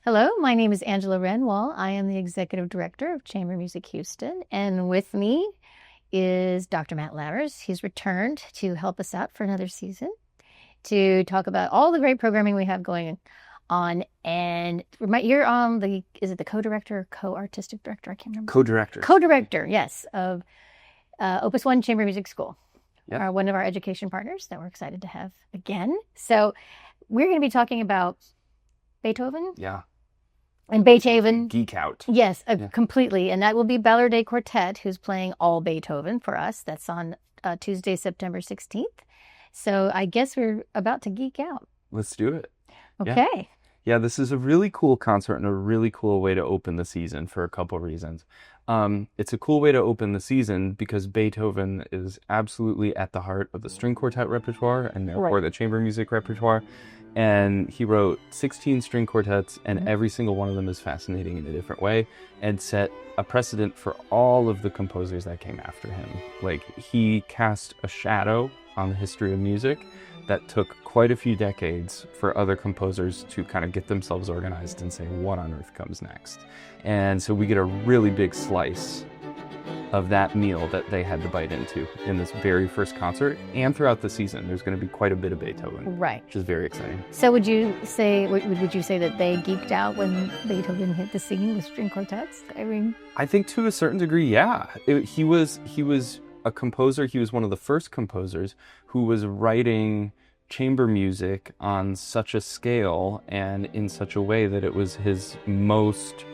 Hello, my name is Angela Renwall. I am the Executive Director of Chamber Music Houston, and with me is Dr. Matt Lammers. He's returned to help us out for another season to talk about all the great programming we have going on. And you're on is it the co-director or co-artistic director? I can't remember. Co-director. Co-director, yes, of Opus One Chamber Music School. Yeah. One of our education partners that we're excited to have again. So we're going to be talking about Beethoven. Yeah. And Beethoven. Geek out. Yes, completely. And that will be Balourdet Quartet, who's playing all Beethoven for us. That's on Tuesday, September 16th. So I guess we're about to geek out. Let's do it. Okay. Yeah, this is a really cool concert and a really cool way to open the season for a couple reasons. It's a cool way to open the season because Beethoven is absolutely at the heart of the string quartet repertoire and therefore the chamber music repertoire. And he wrote 16 string quartets, and every single one of them is fascinating in a different way and set a precedent for all of the composers that came after him. Like, he cast a shadow on the history of music that took quite a few decades for other composers to kind of get themselves organized and say, what on earth comes next? And so we get a really big slice of that meal that they had to bite into in this very first concert and throughout the season. There's going to be quite a bit of Beethoven, right? Which is very exciting. So would you say that they geeked out when Beethoven hit the scene with string quartets? I think to a certain degree, yeah. He was a composer. He was one of the first composers who was writing chamber music on such a scale and in such a way that it was his most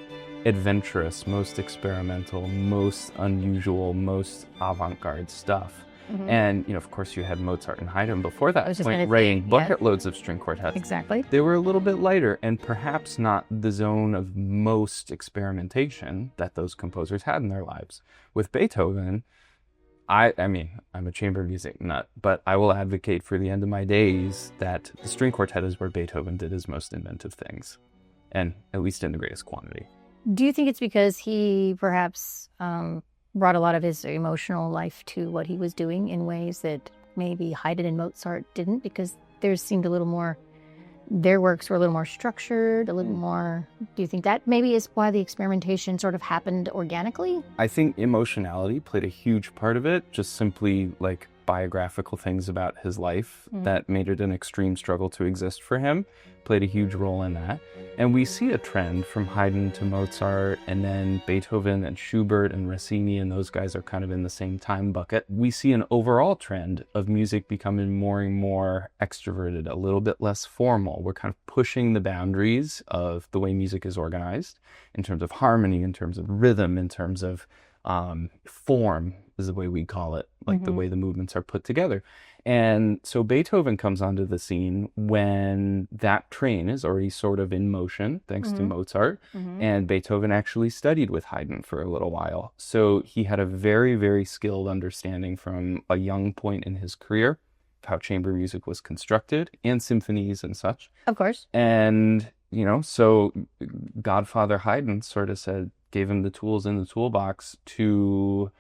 adventurous, most experimental, most unusual, most avant-garde stuff. And, of course, you had Mozart and Haydn before that point writing bucket loads of string quartets. Exactly. They were a little bit lighter and perhaps not the zone of most experimentation that those composers had in their lives. With Beethoven, I mean, I'm a chamber music nut, but I will advocate for the end of my days that the string quartet is where Beethoven did his most inventive things, and at least in the greatest quantity. Do you think it's because he perhaps brought a lot of his emotional life to what he was doing in ways that maybe Haydn and Mozart didn't? Because theirs seemed a little more, their works were a little more structured, a little more. Do you think that maybe is why the experimentation sort of happened organically? I think emotionality played a huge part of it, just simply like biographical things about his life that made it an extreme struggle to exist for him, played a huge role in that. And we see a trend from Haydn to Mozart, and then Beethoven and Schubert and Rossini, and those guys are kind of in the same time bucket. We see an overall trend of music becoming more and more extroverted, a little bit less formal. We're kind of pushing the boundaries of the way music is organized in terms of harmony, in terms of rhythm, in terms of form is the way we call it, like the way the movements are put together. And so Beethoven comes onto the scene when that train is already sort of in motion, thanks to Mozart. And Beethoven actually studied with Haydn for a little while. So he had a very, very skilled understanding from a young point in his career of how chamber music was constructed and symphonies and such. Of course. And, so Godfather Haydn sort of gave him the tools in the toolbox to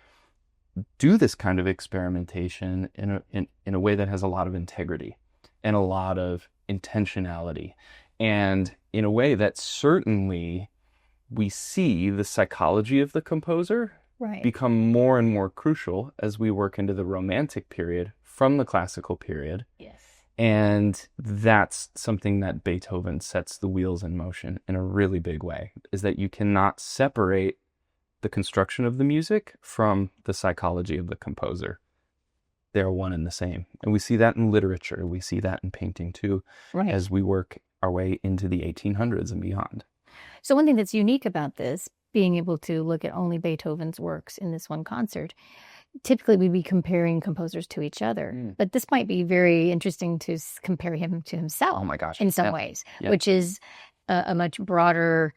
do this kind of experimentation in a way that has a lot of integrity and a lot of intentionality, and in a way that certainly we see the psychology of the composer become more and more crucial as we work into the Romantic period from the classical period. Yes. And that's something that Beethoven sets the wheels in motion in a really big way, is that you cannot separate the construction of the music from the psychology of the composer. They're one and the same. And we see that in literature. We see that in painting too, as we work our way into the 1800s and beyond. So one thing that's unique about this, being able to look at only Beethoven's works in this one concert, typically we'd be comparing composers to each other. But this might be very interesting to compare him to himself. Oh my gosh. In some ways, which is a much broader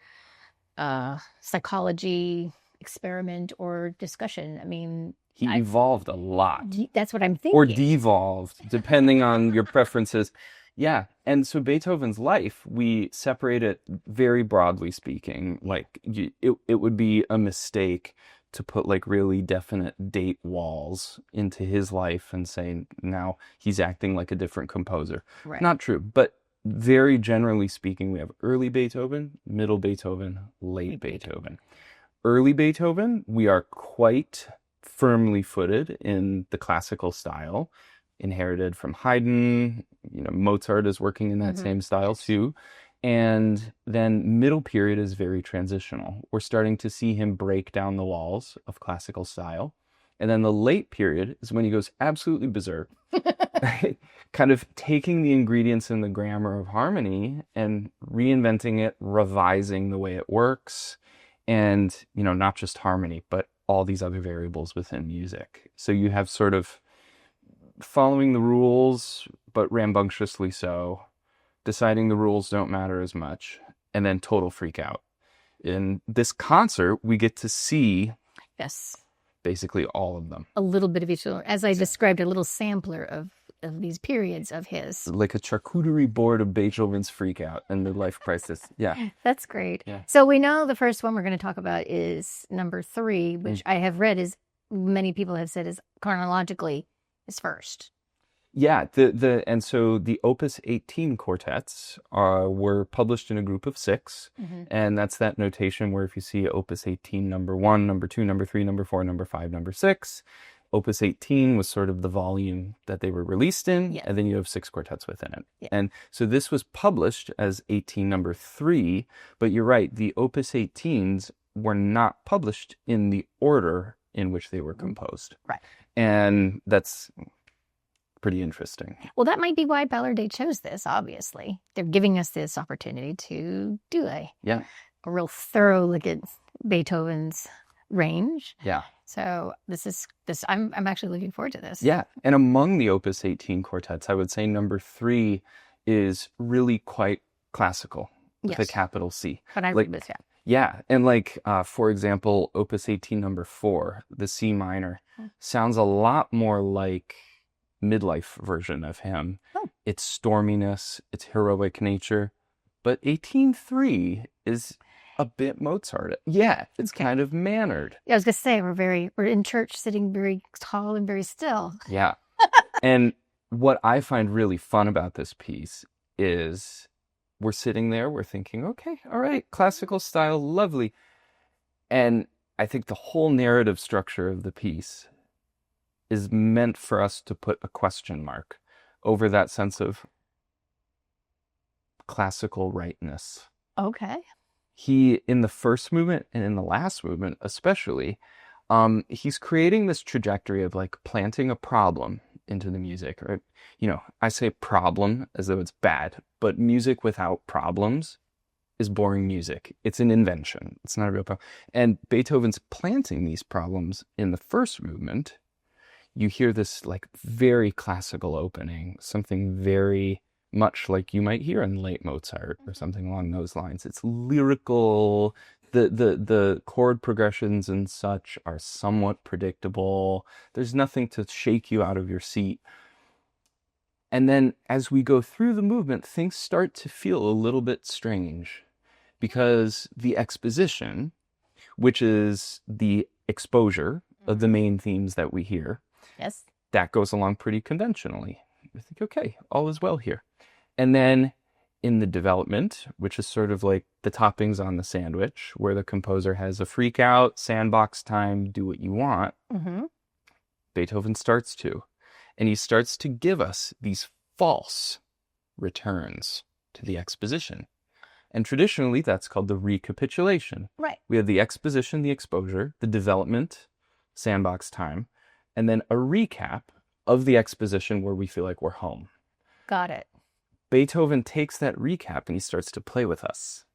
psychology experiment or discussion. I mean, he evolved a lot. That's what I'm thinking. Or devolved, depending on your preferences. Yeah. And so Beethoven's life, we separate it very broadly speaking. Like, it would be a mistake to put like really definite date walls into his life and say now he's acting like a different composer. Right. Not true. But very generally speaking, we have early Beethoven, middle Beethoven, late Beethoven. Early Beethoven, we are quite firmly footed in the classical style, inherited from Haydn. Mozart is working in that same style too. And then middle period is very transitional. We're starting to see him break down the walls of classical style. And then the late period is when he goes absolutely berserk, kind of taking the ingredients in the grammar of harmony and reinventing it, revising the way it works. And, not just harmony, but all these other variables within music. So you have sort of following the rules, but rambunctiously so, deciding the rules don't matter as much, and then total freak out. In this concert, we get to see basically all of them. A little bit of each other. As I described, a little sampler of these periods of his. Like a charcuterie board of Beethoven's freak out and the life crisis. Yeah. That's great. Yeah. So we know the first one we're going to talk about is number 3, which I have read is, many people have said is chronologically is first. Yeah, and so the Opus 18 quartets were published in a group of 6, and that's that notation where if you see Opus 18 number 1, number 2, number 3, number 4, number 5, number 6, Opus 18 was sort of the volume that they were released in, and then you have 6 quartets within it. Yeah. And so this was published as 18 number 3, but you're right, the Opus 18s were not published in the order in which they were composed. Right. And that's pretty interesting. Well, that might be why Balourdet chose this, obviously. They're giving us this opportunity to do a real thorough look at Beethoven's range. Yeah. So I'm actually looking forward to this. Yeah. And among the Opus 18 quartets, I would say number 3 is really quite classical with a capital C. But I read this, Yeah. And for example, Opus 18 number 4, the C minor, sounds a lot more like midlife version of him. Its storminess, its heroic nature. But 18.3 is a bit Mozart. Yeah, it's kind of mannered. Yeah, I was going to say, we're in church sitting very tall and very still. Yeah. And what I find really fun about this piece is we're sitting there, we're thinking, okay, all right, classical style, lovely. And I think the whole narrative structure of the piece is meant for us to put a question mark over that sense of classical rightness. Okay. He, in the first movement and in the last movement especially, he's creating this trajectory of planting a problem into the music. Or, I say problem as though it's bad, but music without problems is boring music. It's an invention. It's not a real problem. And Beethoven's planting these problems in the first movement. You hear this very classical opening, something very much like you might hear in late Mozart or something along those lines. It's lyrical. The chord progressions and such are somewhat predictable. There's nothing to shake you out of your seat. And then as we go through the movement, things start to feel a little bit strange because the exposition, which is the exposure of the main themes that we hear, that goes along pretty conventionally. I think, okay, all is well here. And then in the development, which is sort of like the toppings on the sandwich, where the composer has a freak out, sandbox time, do what you want, Beethoven starts to. And he starts to give us these false returns to the exposition. And traditionally, that's called the recapitulation. Right. We have the exposition, the exposure, the development, sandbox time, and then a recap of the exposition where we feel like we're home. Got it. Beethoven takes that recap and he starts to play with us.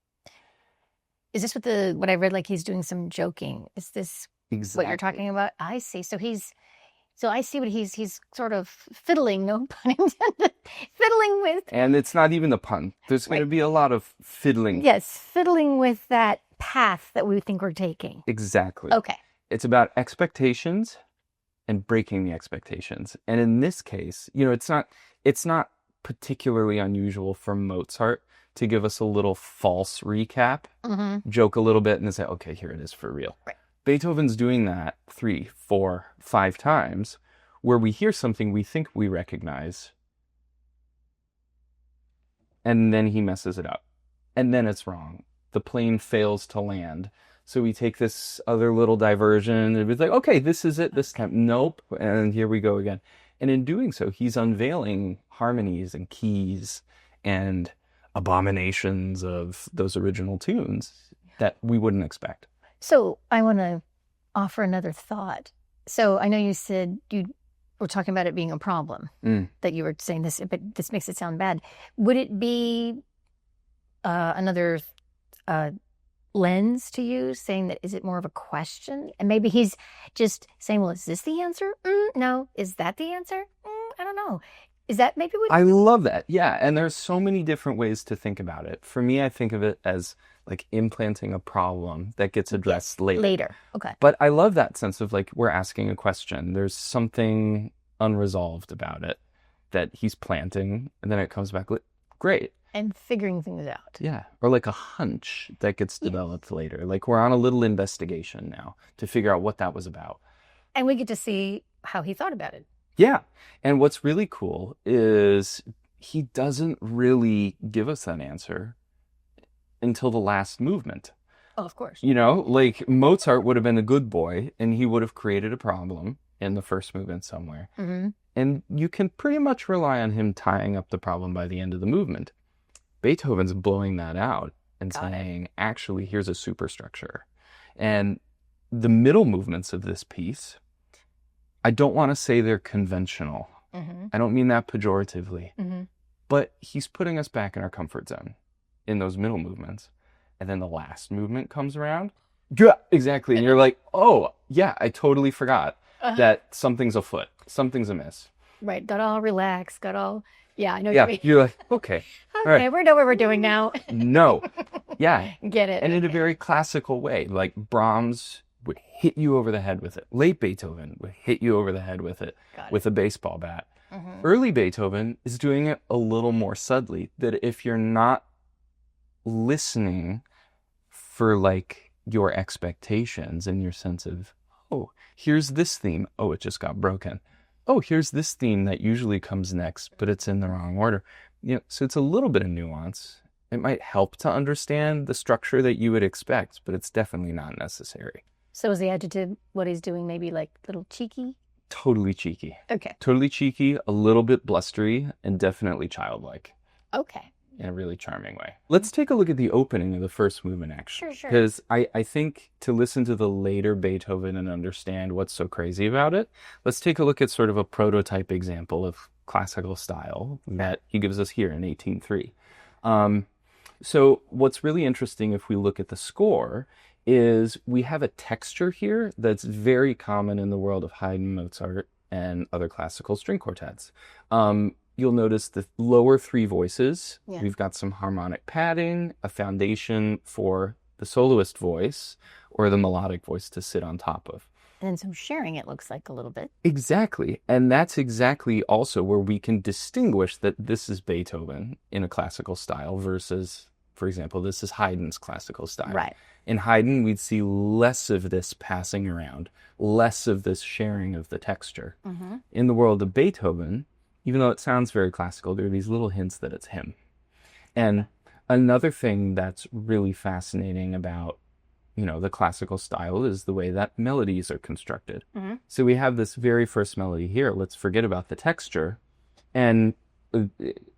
Is this what I read, he's doing some joking? Is this what you're talking about? I see. So I see what he's sort of fiddling, no pun intended, fiddling with. And it's not even a pun. There's going to be a lot of fiddling. Yes, fiddling with that path that we think we're taking. Exactly. Okay. It's about expectations and breaking the expectations. And in this case, it's not particularly unusual for Mozart to give us a little false recap, joke a little bit, and then say, okay, here it is for real. Right. Beethoven's doing that 3, 4, 5 times, where we hear something we think we recognize, and then he messes it up. And then it's wrong. The plane fails to land. So we take this other little diversion and it's like, okay, this is it this time. Nope. And here we go again. And in doing so, he's unveiling harmonies and keys and abominations of those original tunes that we wouldn't expect. So I want to offer another thought. So I know you said you were talking about it being a problem, that you were saying this, but this makes it sound bad. Would it be another lens to use, saying that, is it more of a question? And maybe he's just saying, well, is this the answer? No. Is that the answer? I don't know. Is that maybe what... I love that. Yeah. And there's so many different ways to think about it. For me, I think of it as like implanting a problem that gets addressed later. Okay. But I love that sense of like, we're asking a question. There's something unresolved about it that he's planting, and then it comes back. Great. And figuring things out. Yeah. Or like a hunch that gets developed later. Like we're on a little investigation now to figure out what that was about. And we get to see how he thought about it. Yeah. And what's really cool is he doesn't really give us that answer until the last movement. Oh, of course. You know, like Mozart would have been a good boy and he would have created a problem in the first movement somewhere. Mm-hmm. And you can pretty much rely on him tying up the problem by the end of the movement. Beethoven's blowing that out and saying, actually, here's a superstructure. And the middle movements of this piece, I don't want to say they're conventional. Mm-hmm. I don't mean that pejoratively. Mm-hmm. But he's putting us back in our comfort zone in those middle movements. And then the last movement comes around. Yeah, exactly. And you're like, oh, yeah, I totally forgot that something's afoot. Something's amiss. Right. Got all relaxed. Got all... Yeah, I know. Yeah, you're like, okay. Okay, right. we know what we're doing now. No. Yeah. Get it. And in a very classical way. Like Brahms would hit you over the head with it. Late Beethoven would hit you over the head with it with a baseball bat. Mm-hmm. Early Beethoven is doing it a little more subtly. That if you're not listening for like your expectations and your sense of, oh, here's this theme. Oh, it just got broken. Oh, here's this theme that usually comes next, but it's in the wrong order. You know, so it's a little bit of nuance. It might help to understand the structure that you would expect, but it's definitely not necessary. So is the adjective, what he's doing, maybe like a little cheeky? Totally cheeky. Okay. Totally cheeky, a little bit blustery, and definitely childlike. Okay. In a really charming way. Let's take a look at the opening of the first movement, actually. Sure. Because I think to listen to the later Beethoven and understand what's so crazy about it, let's take a look at sort of a prototype example of classical style that he gives us here in 1803. So what's really interesting if we look at the score is we have a texture here that's very common in the world of Haydn, Mozart, and other classical string quartets. You'll notice the lower three voices. Yeah. We've got some harmonic padding, a foundation for the soloist voice or the melodic voice to sit on top of. And then some sharing, it looks like a little bit. Exactly. And that's exactly also where we can distinguish that this is Beethoven in a classical style versus, for example, this is Haydn's classical style. Right. In Haydn, we'd see less of this passing around, less of this sharing of the texture. Mm-hmm. In the world of Beethoven, even though it sounds very classical, there are these little hints that it's him. And another thing that's really fascinating about, you know, the classical style is the way that melodies are constructed. Mm-hmm. So we have this very first melody here. Let's forget about the texture. And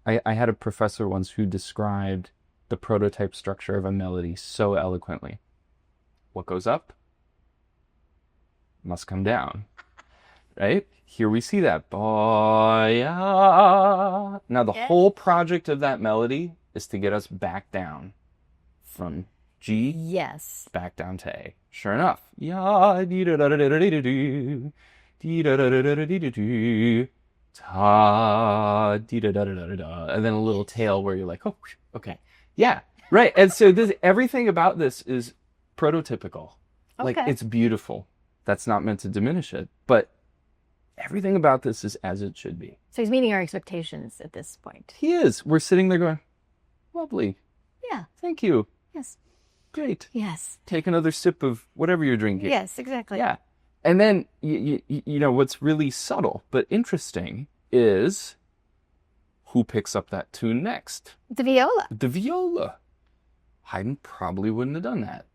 I had a professor once who described the prototype structure of a melody so eloquently. What goes up must come down, right? Here we see that. Now the whole project of that melody is to get us back down from G back down to A. Sure enough. And then a little tail where you're like, oh, okay. Yeah, right. And so everything about this is prototypical. Like, it's beautiful. That's not meant to diminish it. But everything about this is as it should be. So he's meeting our expectations at this point. He is. We're sitting there going, lovely. Yeah. Thank you. Yes. Great. Yes. Take another sip of whatever you're drinking. Yes, exactly. Yeah. And then, you know, what's really subtle but interesting is Who picks up that tune next? The viola. The viola. Haydn probably wouldn't have done that.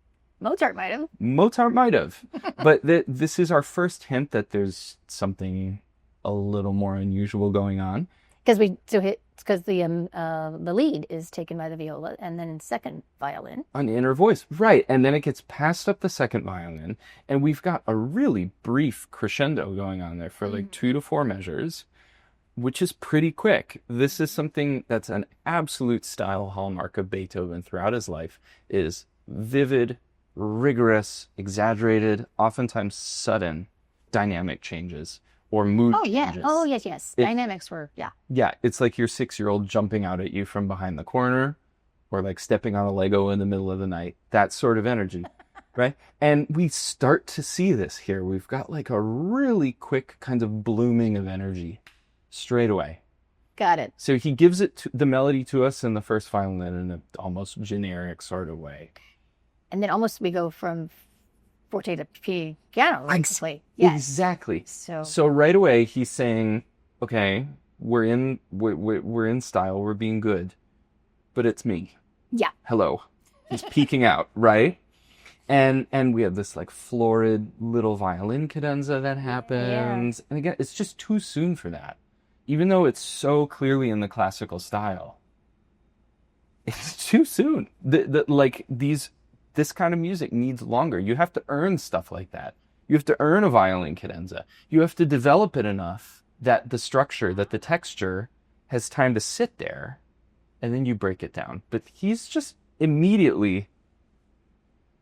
Mozart might have. Mozart might have. But this is our first hint that there's something a little more unusual going on. Because the lead is taken by the viola and then second violin. An inner voice. Right. And then it gets passed up the second violin. And we've got a really brief crescendo going on there for like 2 to 4 measures, which is pretty quick. This is something that's an absolute style hallmark of Beethoven throughout his life, is vivid, rigorous, exaggerated, oftentimes sudden dynamic changes or mood changes. Oh, yes. Dynamics were, yeah. Yeah, it's like your 6-year-old jumping out at you from behind the corner or like stepping on a Lego in the middle of the night. That sort of energy, right? And we start to see this here. We've got like a really quick kind of blooming of energy straight away. Got it. So he gives the melody to us in the first violin in an almost generic sort of way. And then almost we go from forte to piano, basically. Yes. Exactly. So right away he's saying, okay, we're in style, we're being good, but it's me. Yeah. Hello. He's peeking out, right? And we have this like florid little violin cadenza that happens. Yeah. And again, it's just too soon for that. Even though it's so clearly in the classical style, it's too soon. This kind of music needs longer. You have to earn stuff like that. You have to earn a violin cadenza. You have to develop it enough that the structure, that the texture has time to sit there, and then you break it down. But he's just immediately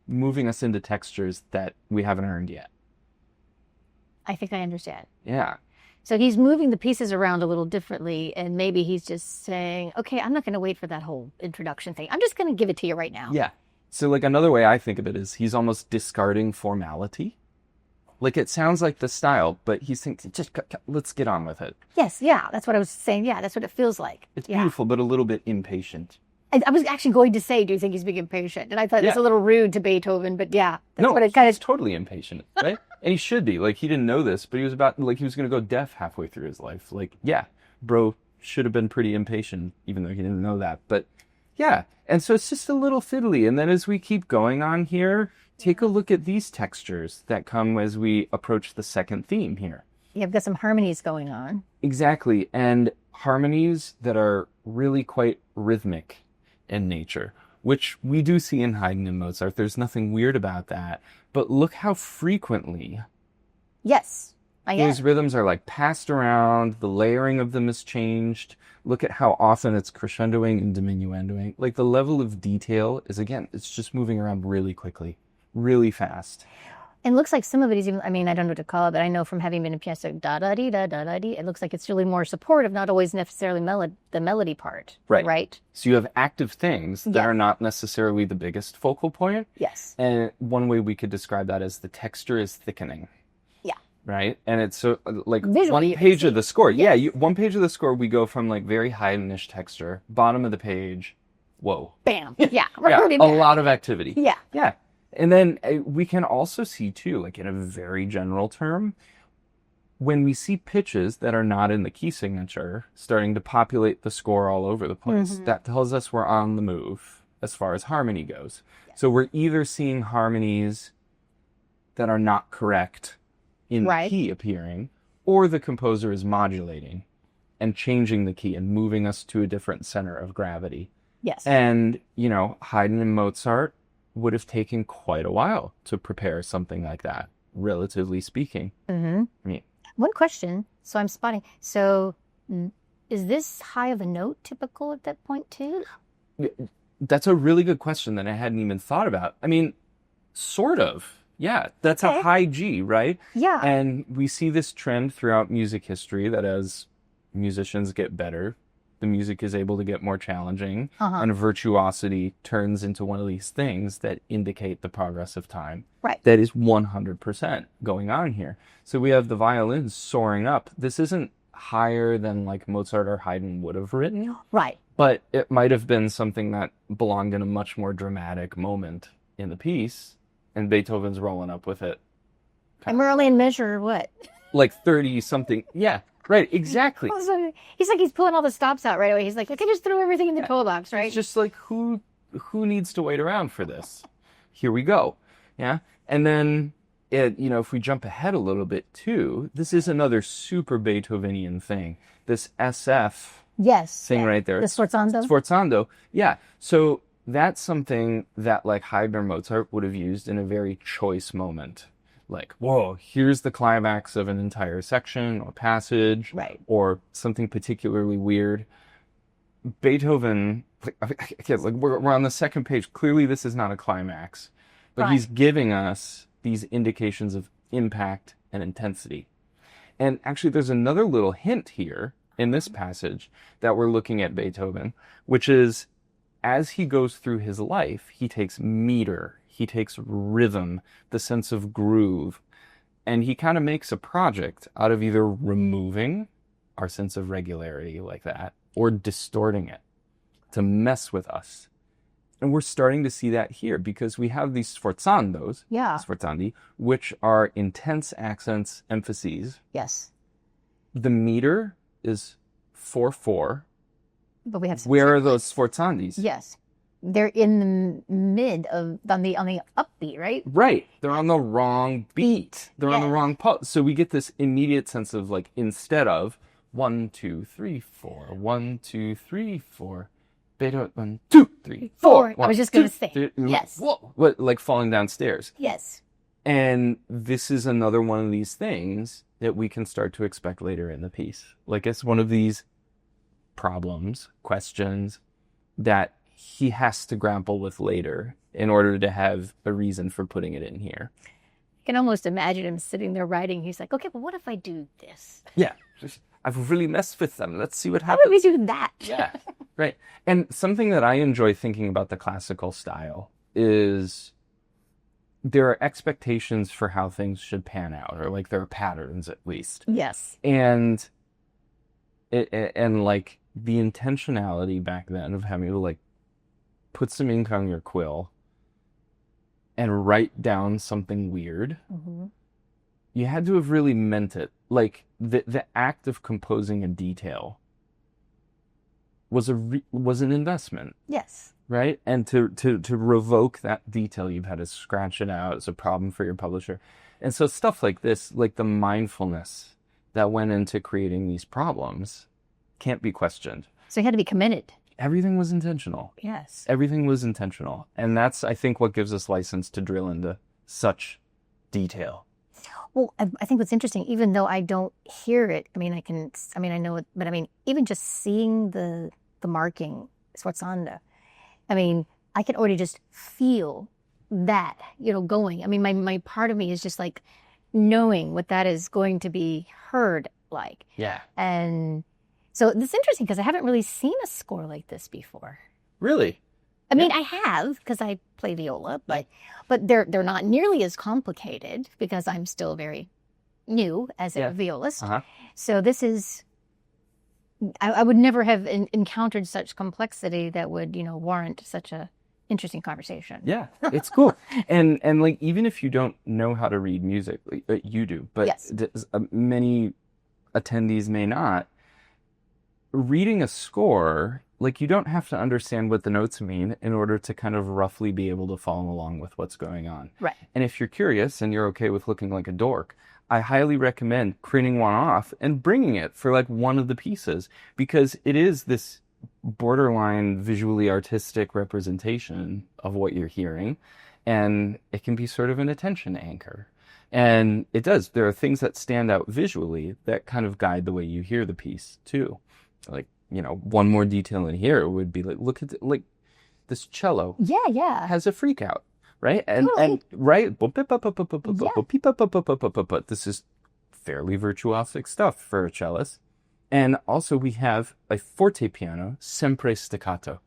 moving us into textures that we haven't earned yet. I think I understand. Yeah. So he's moving the pieces around a little differently, and maybe he's just saying, okay, I'm not going to wait for that whole introduction thing. I'm just going to give it to you right now. Yeah. So like another way I think of it is he's almost discarding formality. Like it sounds like the style, but he's thinking, just let's get on with it. Yes, yeah, that's what I was saying. Yeah, that's what it feels like. It's beautiful, but a little bit impatient. I was actually going to say, do you think he's being impatient? And I thought it's a little rude to Beethoven, but yeah, that's what it kind of... he's totally impatient, right? And he should be. Like, he didn't know this, but he was he was going to go deaf halfway through his life. Like, yeah, bro should have been pretty impatient, even though he didn't know that. But yeah, and so it's just a little fiddly. And then as we keep going on here, take a look at these textures that come as we approach the second theme here. Yeah, I've got some harmonies going on. Exactly, and harmonies that are really quite rhythmic in nature, which we do see in Haydn and Mozart. There's nothing weird about that. But look how frequently these rhythms are like passed around, the layering of them is changed. Look at how often it's crescendoing and diminuendoing. Like the level of detail is, again, it's just moving around really quickly, really fast. And it looks like some of it is even, I mean, I don't know what to call it, but I know from having been in piano, like da-da-dee, da-da-da-dee, it looks like it's really more supportive, not always necessarily the melody part. Right? So you have active things that are not necessarily the biggest focal point. Yes. And one way we could describe that is the texture is thickening. Yeah. Right? And it's so, like, visually, one page of the score. Yes. Yeah, one page of the score, we go from, like, very Haydnish texture, bottom of the page, whoa. Bam. Yeah. A lot of activity. Yeah. Yeah. And then we can also see, too, like in a very general term, when we see pitches that are not in the key signature starting to populate the score all over the place, that tells us we're on the move as far as harmony goes. Yes. So we're either seeing harmonies that are not correct in the key appearing, or the composer is modulating and changing the key and moving us to a different center of gravity. Yes. And, Haydn and Mozart would have taken quite a while to prepare something like that, relatively speaking. Mm-hmm. I mean, one question, so I'm spotting. So is this high of a note typical at that point too? That's a really good question that I hadn't even thought about. I mean, sort of. Yeah, that's a high G, right? Yeah. And we see this trend throughout music history that as musicians get better, the music is able to get more challenging, and virtuosity turns into one of these things that indicate the progress of time. Right. That is 100% going on here. So we have the violins soaring up. This isn't higher than like Mozart or Haydn would have written. Right. But it might have been something that belonged in a much more dramatic moment in the piece, and Beethoven's rolling up with it. And we're only in measure what? like 30 something. Yeah, right, exactly. He's like, he's pulling all the stops out right away. He's like, I can just throw everything in the toolbox, right? It's just like, who needs to wait around for this? Here we go. Yeah. And then, if we jump ahead a little bit too, this is another super Beethovenian thing. This SF thing right there. The sforzando. Sforzando. Yeah. So that's something that like Haydn or Mozart would have used in a very choice moment. Like, whoa, here's the climax of an entire section or passage, right, or something particularly weird. Beethoven, we're on the second page. Clearly, this is not a climax, but he's giving us these indications of impact and intensity. And actually, there's another little hint here in this passage that we're looking at Beethoven, which is as he goes through his life, he takes meter, he takes rhythm, the sense of groove, and he kind of makes a project out of either removing our sense of regularity like that or distorting it to mess with us. And we're starting to see that here because we have these sforzandos, sforzandi, which are intense accents, emphases. Yes. The meter is 4/4. But we have where are those sforzandis? Yes. They're in the mid of on the upbeat, right? Right. They're on the wrong beat. They're on the wrong pulse. So we get this immediate sense of like instead of 1, 2, 3, 4, 1, 2, 3, 4. Beethoven 1, 2, 3, 4. I was just going to say. Yes. Whoa. What, like falling downstairs. Yes. And this is another one of these things that we can start to expect later in the piece. Like it's one of these problems, questions that he has to grapple with later in order to have a reason for putting it in here. I can almost imagine him sitting there writing. He's like, okay, but what if I do this? Yeah. I've really messed with them. Let's see what How happens. about we do that? Yeah. Right. And something that I enjoy thinking about the classical style is there are expectations for how things should pan out, or like there are patterns at least. Yes. And like the intentionality back then of having to like put some ink on your quill and write down something weird, you had to have really meant it. Like the act of composing a detail was an investment. Yes. Right? And to revoke that detail, you've had to scratch it out. It's a problem for your publisher. And so stuff like this, like the mindfulness that went into creating these problems, can't be questioned. So you had to be committed. Everything was intentional. Yes. Everything was intentional. And that's, I think, what gives us license to drill into such detail. Well, I think what's interesting, even though I don't hear it, I know it, but even just seeing the marking, sforzando, I can already just feel that, going. My part of me is just like knowing what that is going to be heard like. Yeah. And so it's interesting because I haven't really seen a score like this before. Really? I have because I play viola, but they're not nearly as complicated because I'm still very new as a violist. So this is, I would never have encountered such complexity that would, warrant such a interesting conversation. Yeah, it's cool. and like, even if you don't know how to read music, you do, but many attendees may not. Reading a score, like, you don't have to understand what the notes mean in order to kind of roughly be able to follow along with what's going on. Right. And if you're curious and you're okay with looking like a dork, I highly recommend printing one off and bringing it for like one of the pieces, because it is this borderline visually artistic representation of what you're hearing, and it can be sort of an attention anchor. And it does. There are things that stand out visually that kind of guide the way you hear the piece too. Like, one more detail in here would be like, look at like this cello. Yeah. Has a freak out, right? And right. This is fairly virtuosic stuff for a cellist. And also we have a forte piano, sempre staccato,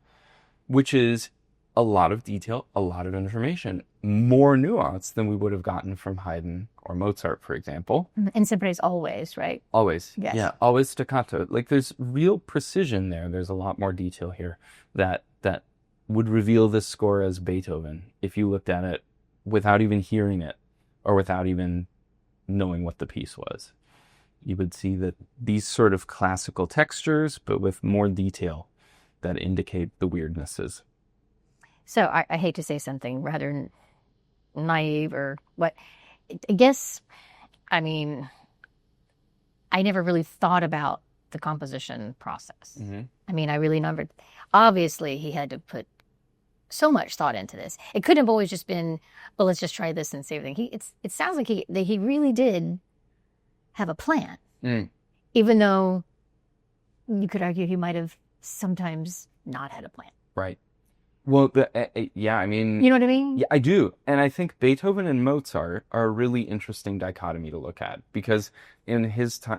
which is a lot of detail, a lot of information, more nuance than we would have gotten from Haydn or Mozart, for example. And sempre is always, right? Always. Yes. Yeah, always staccato. Like, there's real precision there. There's a lot more detail here that would reveal this score as Beethoven if you looked at it without even hearing it or without even knowing what the piece was. you would see that these sort of classical textures, but with more detail that indicate the weirdnesses. So I hate to say something rather naive or what. I guess, I mean, I never really thought about the composition process. Mm-hmm. I mean, I really never. Obviously, he had to put so much thought into this. It couldn't have always just been, well, let's just try this and see everything. It sounds like he really did have a plan, even though you could argue he might have sometimes not had a plan. Right. Well, yeah, I mean... You know what I mean? Yeah, I do. And I think Beethoven and Mozart are a really interesting dichotomy to look at, because in his time,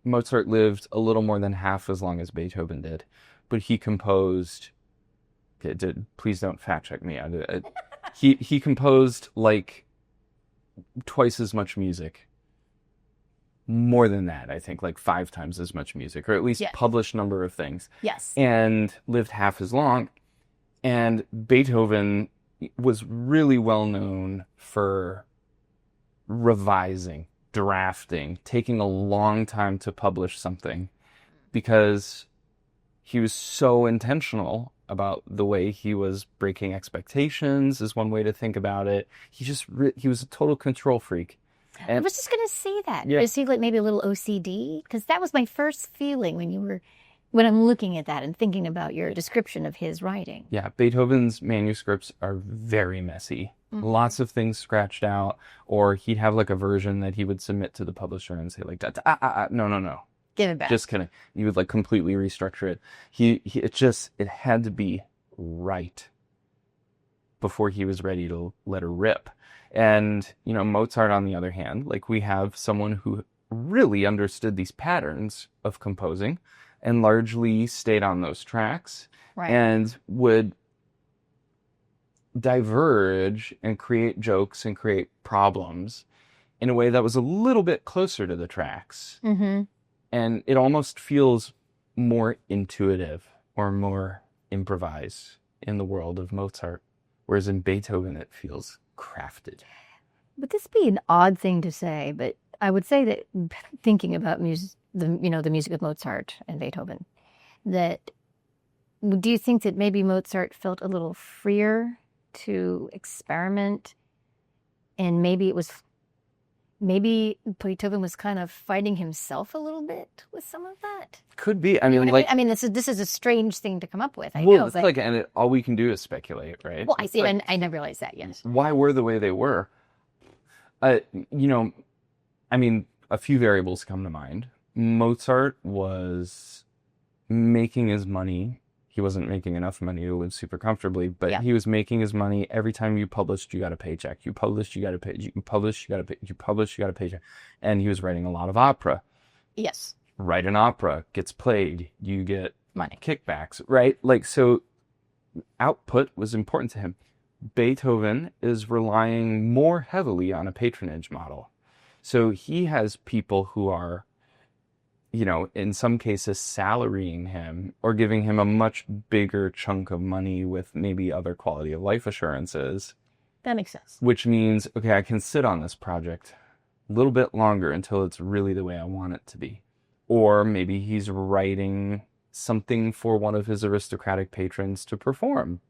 Mozart lived a little more than half as long as Beethoven did, but he composed... Please don't fact check me. He composed like twice as much music. More than that, I think, like 5 times as much music, or at least published number of things. Yes. And lived half as long. And Beethoven was really well known for revising, drafting, taking a long time to publish something, because he was so intentional about the way he was breaking expectations, is one way to think about it. He was a total control freak. And I was just going to say that. Yeah. Is he like maybe a little OCD? Because that was my first feeling when I'm looking at that and thinking about your description of his writing. Yeah, Beethoven's manuscripts are very messy. Mm-hmm. Lots of things scratched out, or he'd have like a version that he would submit to the publisher and say like, no. Give it back. Just kidding. You would like completely restructure it. It had to be right before he was ready to let her rip. And, Mozart, on the other hand, like, we have someone who really understood these patterns of composing and largely stayed on those tracks, right, and would diverge and create jokes and create problems in a way that was a little bit closer to the tracks. Mm-hmm. And it almost feels more intuitive or more improvised in the world of Mozart, whereas in Beethoven it feels crafted. Would this be an odd thing to say? But I would say that thinking about the music of Mozart and Beethoven, do you think that maybe Mozart felt a little freer to experiment, and maybe Beethoven was kind of fighting himself a little bit with some of that? Could be. I mean, this is a strange thing to come up with. I know. It's like, and all we can do is speculate, right? Well, I see, and I never realized that. Yes. Why were the way they were? A few variables come to mind. Mozart was making his money. He wasn't making enough money to live super comfortably, but he was making his money. Every time you published, you got a paycheck. You published, you got a pay. You published, you got a pay. You published, you got a paycheck. And he was writing a lot of opera. Yes. Write an opera, gets played, you get money, kickbacks, right? Like, so output was important to him. Beethoven is relying more heavily on a patronage model. So he has people who are, in some cases salarying him or giving him a much bigger chunk of money with maybe other quality of life assurances. That makes sense. Which means, okay, I can sit on this project a little bit longer until it's really the way I want it to be. Or maybe he's writing something for one of his aristocratic patrons to perform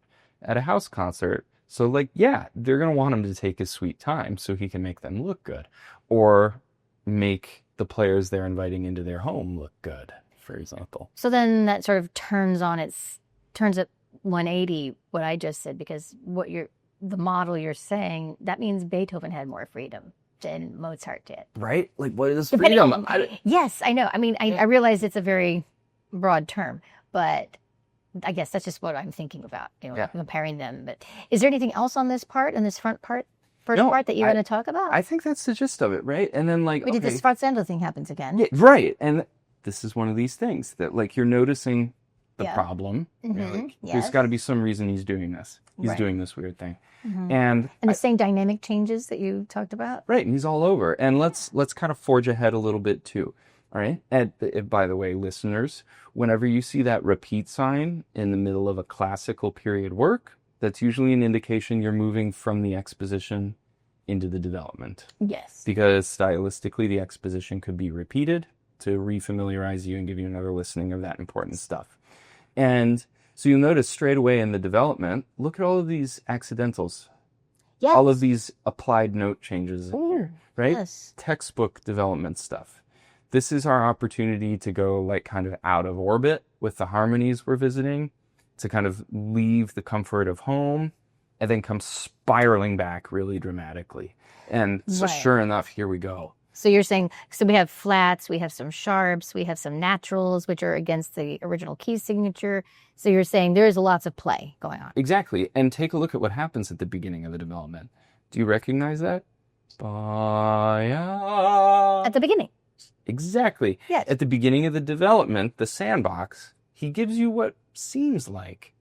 at a house concert. So, they're going to want him to take his sweet time so he can make them look good. Or make the players they're inviting into their home look good, for example. So then that sort of turns at 180 what I just said, because the model you're saying, that means Beethoven had more freedom than Mozart did. Right? Like, what is freedom? Yes, I know. I mean, I realize it's a very broad term, but I guess that's just what I'm thinking about, comparing them. But is there anything else on this part, on this first part that you're going to talk about? I think that's the gist of it, right? And then this sforzando thing happens again. Yeah, right. And this is one of these things that you're noticing the problem. Mm-hmm. There's got to be some reason he's doing this. He's doing this weird thing. Mm-hmm. And the same dynamic changes that you talked about. Right. And he's all over. And let's kind of forge ahead a little bit too. All right. And by the way, listeners, whenever you see that repeat sign in the middle of a classical period work, that's usually an indication you're moving from the exposition into the development. Yes. Because stylistically, the exposition could be repeated to refamiliarize you and give you another listening of that important stuff. And so you'll notice straight away in the development, look at all of these accidentals. Yes. All of these applied note changes in here, right? Yes. Textbook development stuff. This is our opportunity to go like kind of out of orbit with the harmonies we're visiting, to kind of leave the comfort of home and then come spiraling back really dramatically. And so sure enough, here we go. So you're saying, so we have flats, we have some sharps, we have some naturals, which are against the original key signature. So you're saying there is lots of play going on. Exactly. And take a look at what happens at the beginning of the development. Do you recognize that? At the beginning. Exactly. Yes. At the beginning of the development, the sandbox, he gives you what seems like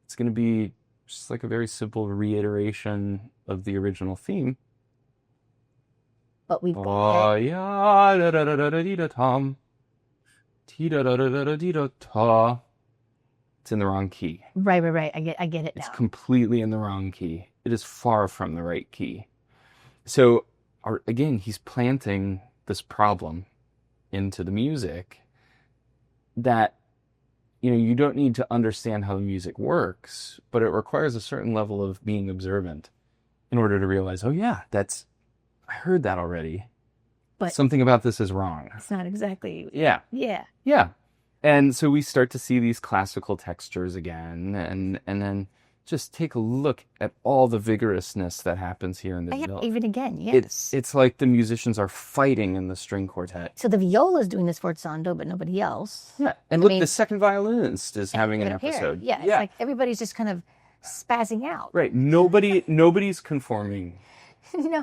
it's going to be just like a very simple reiteration of the original theme. But we've It's in the wrong key. Right. I get it now. It's completely in the wrong key. It is far from the right key. So, again, he's planting this problem into the music that, you don't need to understand how the music works, but it requires a certain level of being observant in order to realize, oh yeah, I heard that already. But something about this is wrong. It's not exactly. Yeah. And so we start to see these classical textures again, and then just take a look at all the vigorousness that happens here in the development. Even again, yes. It's like the musicians are fighting in the string quartet. So the viola's doing the sforzando, but nobody else. Yeah, and the second violinist is having an episode. Yeah, it's like everybody's just kind of spazzing out. Right, nobody's conforming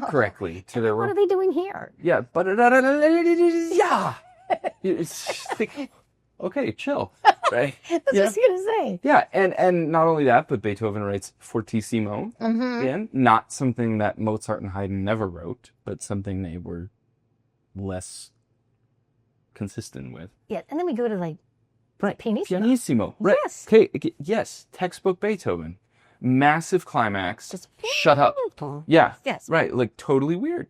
correctly to their... What are they doing here? Yeah, but... Yeah! It's like, okay, chill. Right? That's what I was going to say. Yeah, and not only that, but Beethoven writes fortissimo. Again, not something that Mozart and Haydn never wrote, but something they were less consistent with. Yeah, and then we go to pianissimo. Pianissimo. Right. Yes. Okay, yes, textbook Beethoven. Massive climax. Just shut up. Yeah. Yes. Right, like totally weird.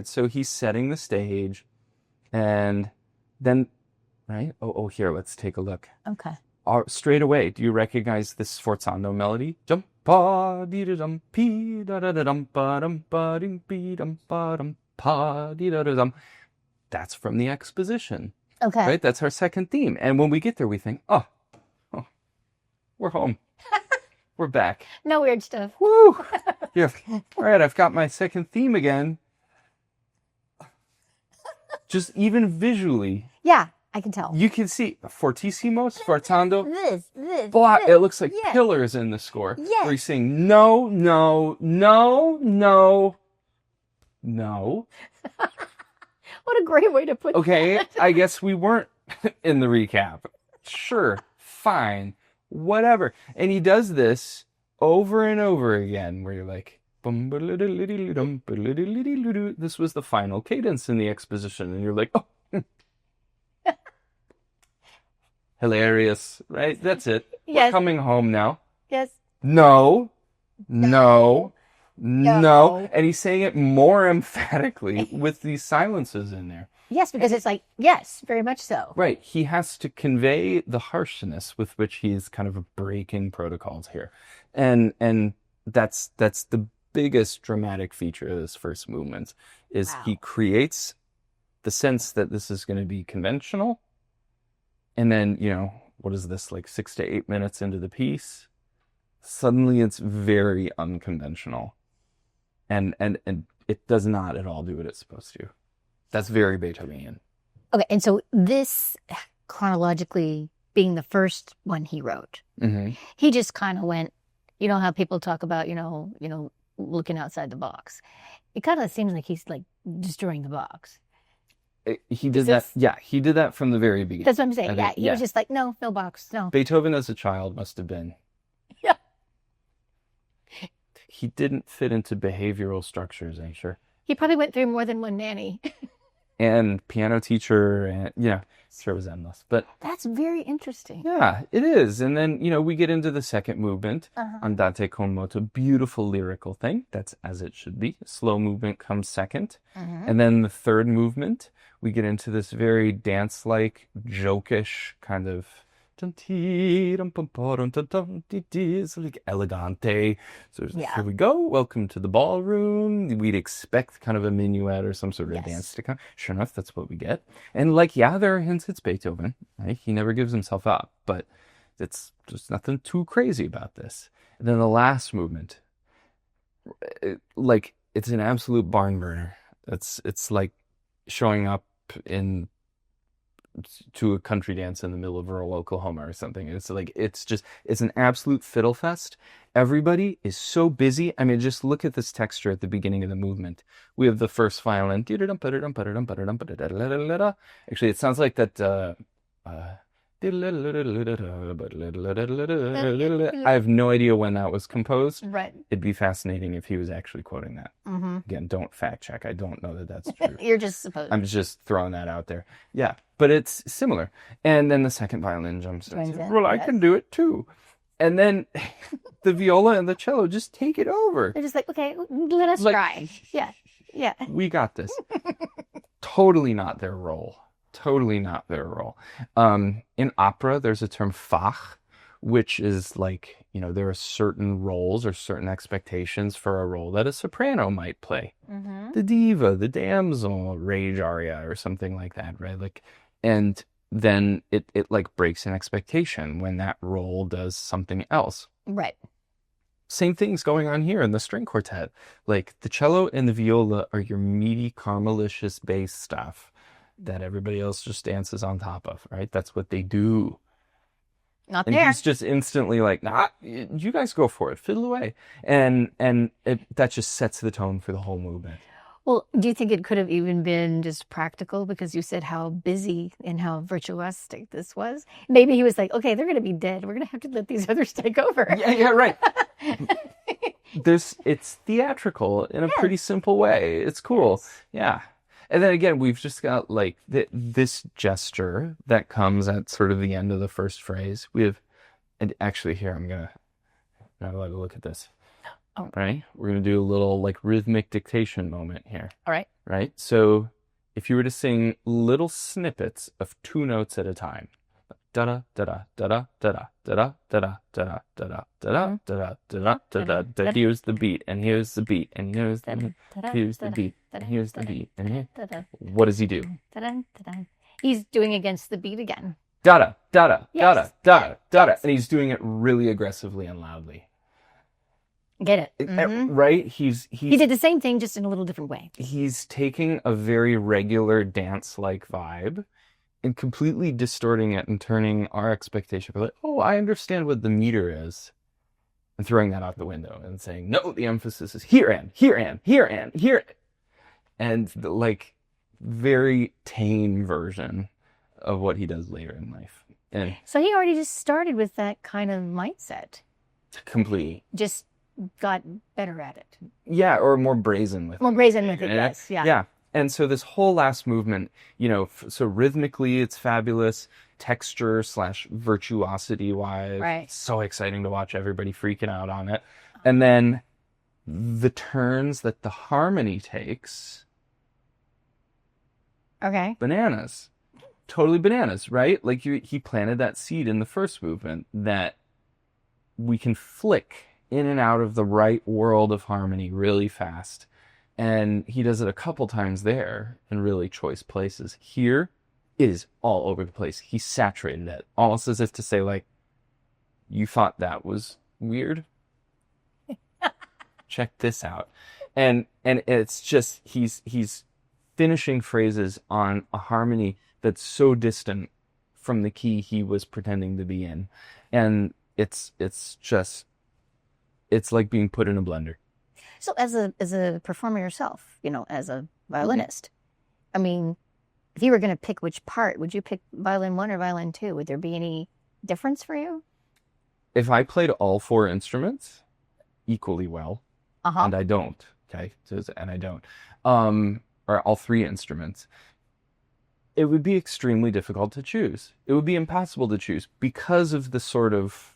So he's setting the stage, and then... Right? Oh, here, let's take a look. Okay. Straight away, do you recognize this sforzando melody? Jump, pa, dee da dum, pee, da da da dum, ba dum, ba dum, pee dum, ba dum, pa, dee da da dum. That's from the exposition. Okay. Right? That's our second theme. And when we get there, we think, oh we're home. We're back. No weird stuff. Woo! Yeah. All right, I've got my second theme again. Just even visually. Yeah. I can tell. You can see fortissimo, sforzando. This. It looks like pillars in the score. Yes. Where he's saying no. What a great way to put Okay, that. I guess we weren't in the recap. Sure, fine, whatever. And he does this over and over again, where you're like, this was the final cadence in the exposition, and you're like, oh. Hilarious, right? That's it. Yes. We're coming home now. Yes. No. And he's saying it more emphatically with these silences in there. Yes, because it's like, yes, very much so. Right. He has to convey the harshness with which he's kind of breaking protocols here. And that's the biggest dramatic feature of this first movement is he creates the sense that this is going to be conventional. And then, what is this, like 6 to 8 minutes into the piece? Suddenly it's very unconventional. And it does not at all do what it's supposed to. That's very Beethovenian. Okay, and so this, chronologically, being the first one he wrote, he just kind of went, how people talk about, looking outside the box. It kind of seems like he's like destroying the box. He did that. Yeah, he did that from the very beginning. That's what I'm saying. He was just like, no box, no. Beethoven as a child must have been. Yeah. He didn't fit into behavioral structures, I'm sure. He probably went through more than one nanny. and piano teacher, and sure, it was endless. But That's very interesting. yeah, it is. And then, we get into the second movement, Andante con moto, beautiful lyrical thing. That's as it should be. Slow movement comes second. And then the third movement, we get into this very dance-like, jokish kind of like elegante. So here we go. Welcome to the ballroom. We'd expect kind of a minuet or some sort of dance to come. Sure enough, that's what we get. And there are hints it's Beethoven. Right? He never gives himself up, but there's nothing too crazy about this. And then the last movement, it's an absolute barn burner. It's like showing up to a country dance in the middle of rural Oklahoma or something. It's an absolute fiddle fest. Everybody is so busy. I mean, just look at this texture at the beginning of the movement. We have the first violin. Actually, it sounds like that. I have no idea when that was composed. Right. It'd be fascinating if he was actually quoting that. Again, don't fact check. I don't know that that's true. You're just supposed. I'm just throwing that out there. Yeah, but it's similar. And then the second violin jumps in. Well, I can do it too. And then the viola and the cello just take it over. They're just like, okay, let us try. Yeah. We got this. Totally not their role. In opera, there's a term Fach, which is like, there are certain roles or certain expectations for a role that a soprano might play. The diva, the damsel, rage aria, or something like that, right? And then it breaks an expectation when that role does something else. Right. Same thing's going on here in the string quartet. Like the cello and the viola are your meaty, caramelicious bass stuff that everybody else just dances on top of, right? That's what they do. Not and there. He's just instantly like, nah, you guys go for it, fiddle away. And that just sets the tone for the whole movement. Well, do you think it could have even been just practical because you said how busy and how virtuosic this was? Maybe he was like, okay, they're going to be dead. We're going to have to let these others take over. Yeah, right. It's theatrical in a pretty simple way. It's cool. Yes. Yeah. And then again, we've just got this gesture that comes at sort of the end of the first phrase. And actually here, I'm not allowed to look at this. Oh. Right? We're going to do a little rhythmic dictation moment here. All right. Right? So if you were to sing little snippets of two notes at a time, da da da da da da da da da da da da da da da da da. Here's the beat, and here's the beat, and here's the beat, and here's the beat, and here. What does he do? He's doing against the beat again. Da da da da da da da da, and he's doing it really aggressively and loudly. Get it? Right? He did the same thing, just in a little different way. He's taking a very regular dance-like vibe and completely distorting it and turning our expectation for I understand what the meter is, and throwing that out the window and saying, no, the emphasis is here and here and here and here. And the very tame version of what he does later in life. And so he already just started with that kind of mindset. Completely. Just got better at it. Yeah, or more brazen with it. More brazen with it, yes. Yeah. Yeah. And so this whole last movement, so rhythmically it's fabulous, texture / virtuosity wise, right. So exciting to watch everybody freaking out on it. And then the turns that the harmony takes. Okay. Bananas. Totally bananas, right? He planted that seed in the first movement that we can flick in and out of the right world of harmony really fast. And he does it a couple times there in really choice places. Here, it is all over the place. He saturated it, almost as if to say, you thought that was weird? Check this out. And it's just, he's finishing phrases on a harmony that's so distant from the key he was pretending to be in. And it's like being put in a blender. So as a performer yourself, as a violinist, I mean, if you were going to pick which part, would you pick violin 1 or violin 2? Would there be any difference for you? If I played all 4 instruments equally well, and I don't, okay, and I don't, or all 3 instruments, it would be extremely difficult to choose. It would be impossible to choose because of the sort of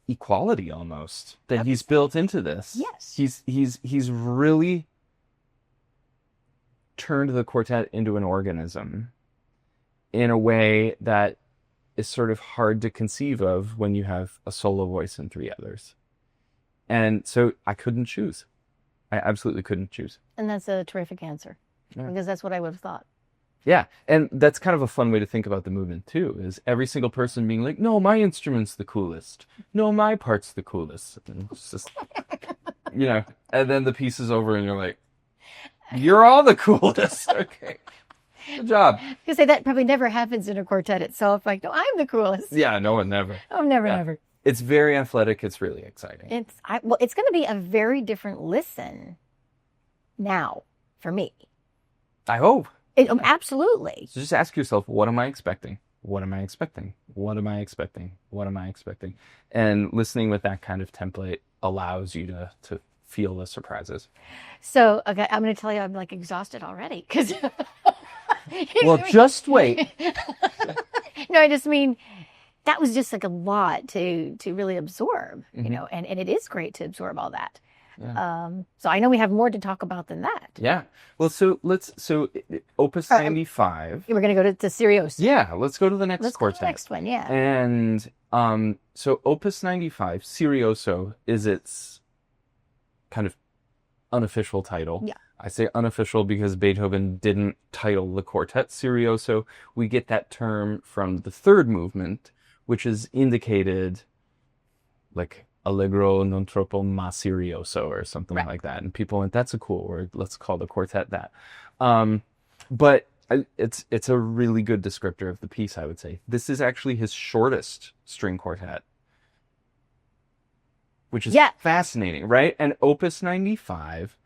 equality almost that he's built into this. Yes. He's really turned the quartet into an organism in a way that is sort of hard to conceive of when you have a solo voice and three others. And so I couldn't choose. I absolutely couldn't choose. And that's a terrific answer, because that's what I would have thought. Yeah, and that's kind of a fun way to think about the movement too, is every single person being like, no, my instrument's the coolest. No, my part's the coolest. And it's just, and then the piece is over and you're like, you're all the coolest. Okay, good job. Because that probably never happens in a quartet itself. Like, no, I'm the coolest. Yeah, no one never. Oh, never. It's very athletic. It's really exciting. It's going to be a very different listen now for me. I hope. Absolutely. So just ask yourself, what am I expecting? What am I expecting? What am I expecting? What am I expecting? And listening with that kind of template allows you to feel the surprises. So, okay, I'm going to tell you, I'm like exhausted already. Well, just wait. No, I just mean, that was just like a lot to really absorb, and it is great to absorb all that. Yeah. So I know we have more to talk about than that. Yeah. Well, so Opus 95. We're going to go to Serioso. Yeah, let's go to the next quartet. Go to the next one, yeah. And so Opus 95, Serioso, is its kind of unofficial title. Yeah. I say unofficial because Beethoven didn't title the quartet Serioso. We get that term from the third movement, which is indicated like allegro non troppo ma serioso or something like that. And people went, that's a cool word. Let's call the quartet that. But it's a really good descriptor of the piece, I would say. This is actually his shortest string quartet, which is fascinating, right? And Opus 95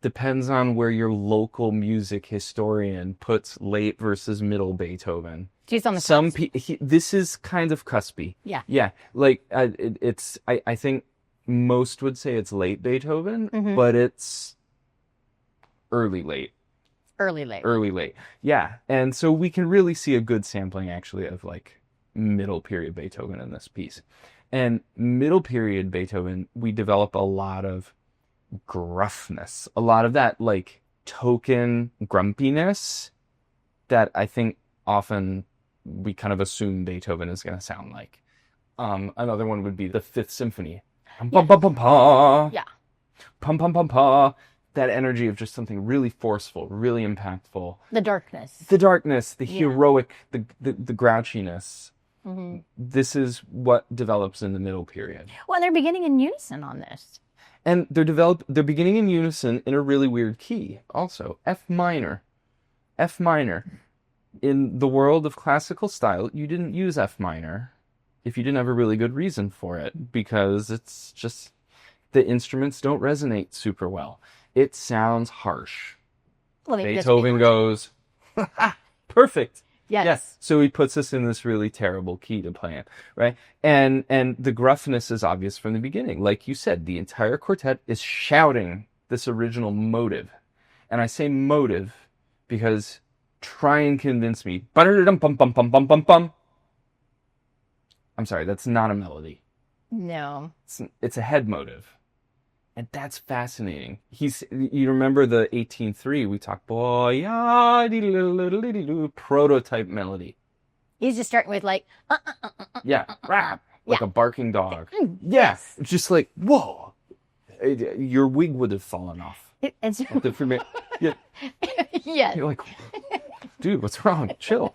depends on where your local music historian puts late versus middle Beethoven. He's on the this is kind of cuspy. Yeah. Yeah. Like I think most would say it's late Beethoven, but it's early late. Early late. Yeah. And so we can really see a good sampling actually of like middle period Beethoven in this piece. And middle period Beethoven, we develop a lot of gruffness, a lot of that like token grumpiness that I think often we kind of assume Beethoven is going to sound like. Another one would be the Fifth Symphony. Pum, pum, pum, pum. Yeah. Pum, pum, pum, pum. That energy of just something really forceful, really impactful. The darkness, the heroic, the grouchiness. Mm-hmm. This is what develops in the middle period. Well, they're beginning in unison on this. And they're beginning in unison in a really weird key also. F minor. F minor. In the world of classical style, you didn't use F minor if you didn't have a really good reason for it, because it's just the instruments don't resonate super well. It sounds harsh. Well, Beethoven goes, perfect. Yes. So he puts us in this really terrible key to play in, right? And the gruffness is obvious from the beginning. Like you said, the entire quartet is shouting this original motive. And I say motive because try and convince me. I'm sorry, that's not a melody. No. It's a head motive. And that's fascinating. You remember the 18-3, we talked prototype melody. He's just starting with like, rap, like a barking dog. Yes. It's just like, whoa, your wig would have fallen off. Yes. You're like, dude, what's wrong? Chill.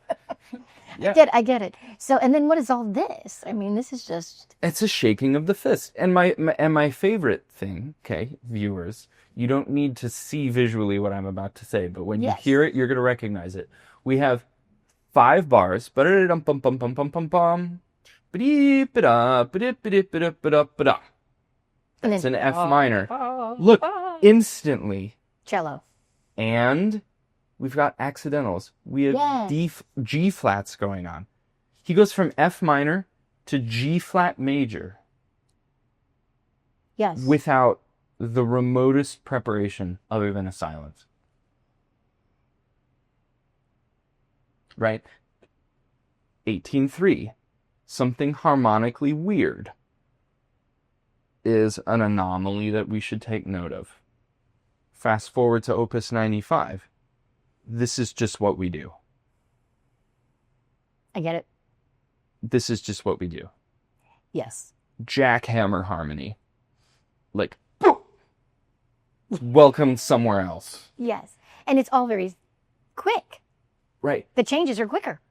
Yeah. I get it. So, and then what is all this? I mean, this is just... It's a shaking of the fist. And my favorite thing, okay, viewers, you don't need to see visually what I'm about to say, but when you hear it, you're going to recognize it. We have 5 bars. It's an F minor. Look, instantly. Cello. And we've got accidentals. We have G flats going on. He goes from F minor to G flat major. Yes. Without the remotest preparation other than a silence. right? 18.3, something harmonically weird is an anomaly that we should take note of. Fast forward to Opus 95. This is just what we do. I get it. This is just what we do. Yes. Jackhammer harmony. Like, boom! Welcome somewhere else. Yes. And it's all very quick. Right. The changes are quicker.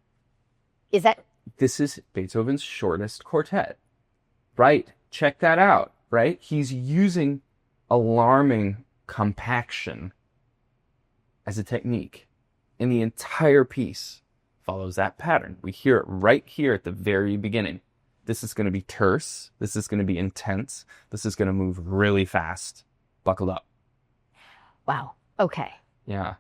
Is that? This is Beethoven's shortest quartet. Right. Check that out. Right. He's using alarming compaction as a technique. And the entire piece follows that pattern. We hear it right here at the very beginning. This is going to be terse. This is going to be intense. This is going to move really fast. Buckle up. Wow. Okay. Yeah.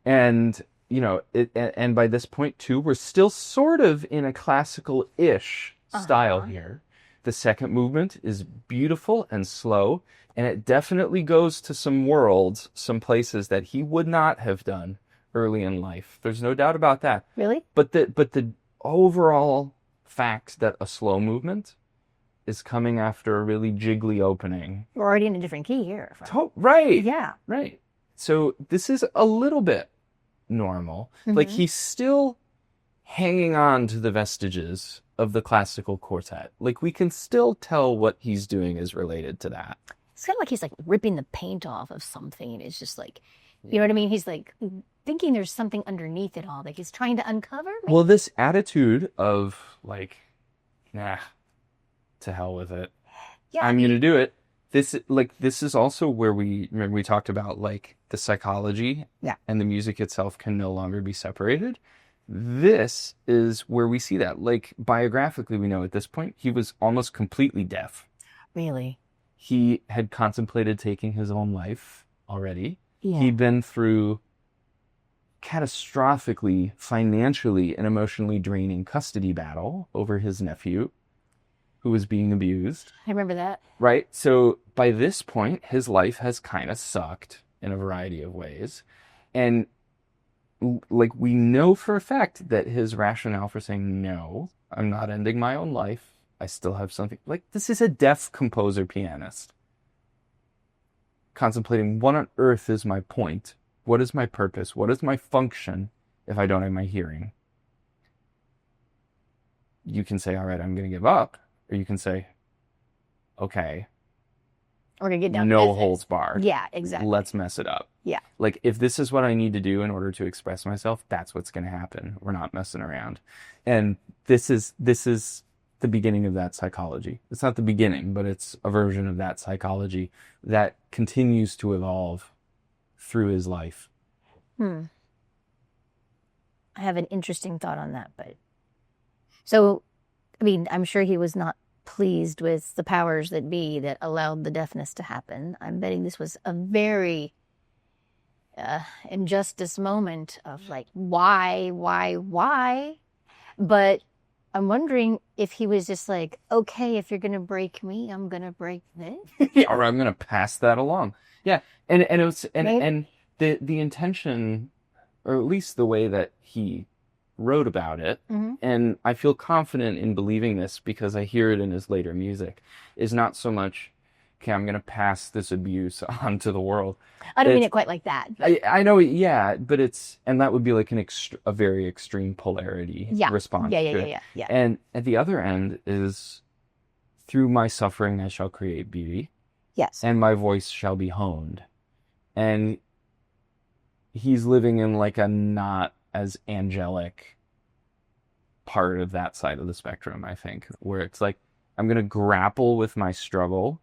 And, you know, and by this point, too, we're still sort of in a classical-ish style here. The second movement is beautiful and slow, and it definitely goes to some worlds, some places that he would not have done early in life. There's no doubt about that. Really? But the overall fact that a slow movement is coming after a really jiggly opening. We're already in a different key here. Right. Yeah. Right. So this is a little bit normal. Like he's still hanging on to the vestiges of the classical quartet. Like we can still tell what he's doing is related to that. It's kind of like he's like ripping the paint off of something. And it's just like, you know what I mean? He's like thinking there's something underneath it all that he's trying to uncover. Maybe? Well, this attitude of like, nah, to hell with it. Yeah, I'm going to do it. This is also where we talked about like the psychology and the music itself can no longer be separated. This is where we see that. Like biographically, we know at this point he was almost completely deaf. Really? He had contemplated taking his own life already. Yeah. He'd been through catastrophically, financially and emotionally draining custody battle over his nephew who was being abused. I remember that. Right? So by this point, his life has kind of sucked in a variety of ways. And like we know for a fact that his rationale for saying, no, I'm not ending my own life. I still have something. Like this is a deaf composer pianist. Contemplating what on earth is my point? What is my purpose? What is my function if I don't have my hearing? You can say, all right, I'm going to give up. Or you can say, okay, we're going to get down no to holds barred. Yeah, exactly. Let's mess it up. Yeah. Like if this is what I need to do in order to express myself, that's what's going to happen. We're not messing around. And this is the beginning of that psychology. It's not the beginning, but it's a version of that psychology that continues to evolve through his life. I have an interesting thought on that, but so, I mean, I'm sure he was not pleased with the powers that be that allowed the deafness to happen. I'm betting this was a very injustice moment of like, why? But I'm wondering if he was just like, okay, if you're going to break me, I'm going to break this. Yeah, or I'm going to pass that along. Yeah. And it was, and the intention, or at least the way that he wrote about it, and I feel confident in believing this because I hear it in his later music, is not so much, okay, I'm going to pass this abuse on to the world. I don't mean it quite like that. I know, yeah, but it's, and that would be like a very extreme polarity response. Yeah. And at the other end is, through my suffering I shall create beauty. Yes. And my voice shall be honed. And he's living in like a not as angelic part of that side of the spectrum, I think, where it's like, I'm going to grapple with my struggle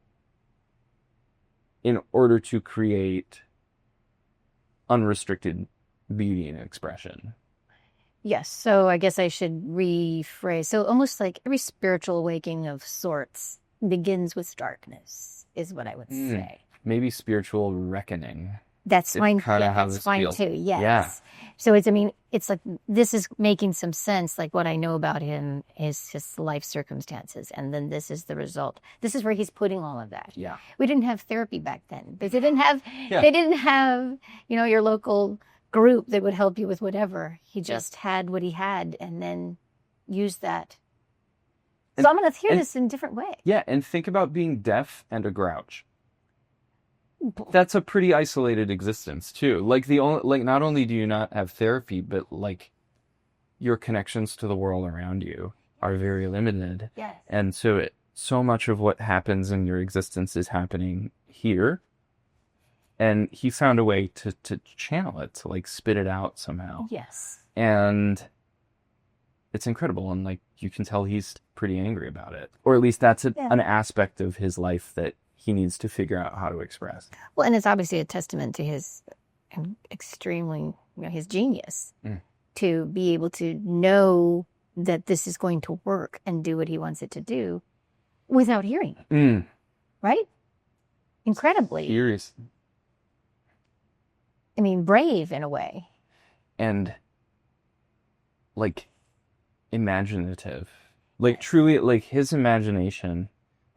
in order to create unrestricted beauty and expression. Yes. So I guess I should rephrase. So almost like every spiritual awakening of sorts begins with darkness, is what I would say. Maybe spiritual reckoning. That's fine. Kind of how this fine feels. too. Yes. Yeah. So it's, I mean, it's like, this is making some sense. Like what I know about him is just life circumstances. And then this is the result. This is where he's putting all of that. Yeah. We didn't have therapy back then. They didn't have, you know, your local group that would help you with whatever. He just had what he had and then used that. So I'm going to hear this in a different way. Yeah, and think about being deaf and a grouch. That's a pretty isolated existence too. Like not only do you not have therapy, but like your connections to the world around you are very limited. Yes. And so much of what happens in your existence is happening here. And he found a way to channel it, to like spit it out somehow. Yes. And it's incredible. And like you can tell he's pretty angry about it. Or at least that's an aspect of his life that he needs to figure out how to express. Well, and it's obviously a testament to his extremely, his genius to be able to know that this is going to work and do what he wants it to do without hearing it. Right? Incredibly. Serious. I mean, brave in a way. And like imaginative. Like truly, like his imagination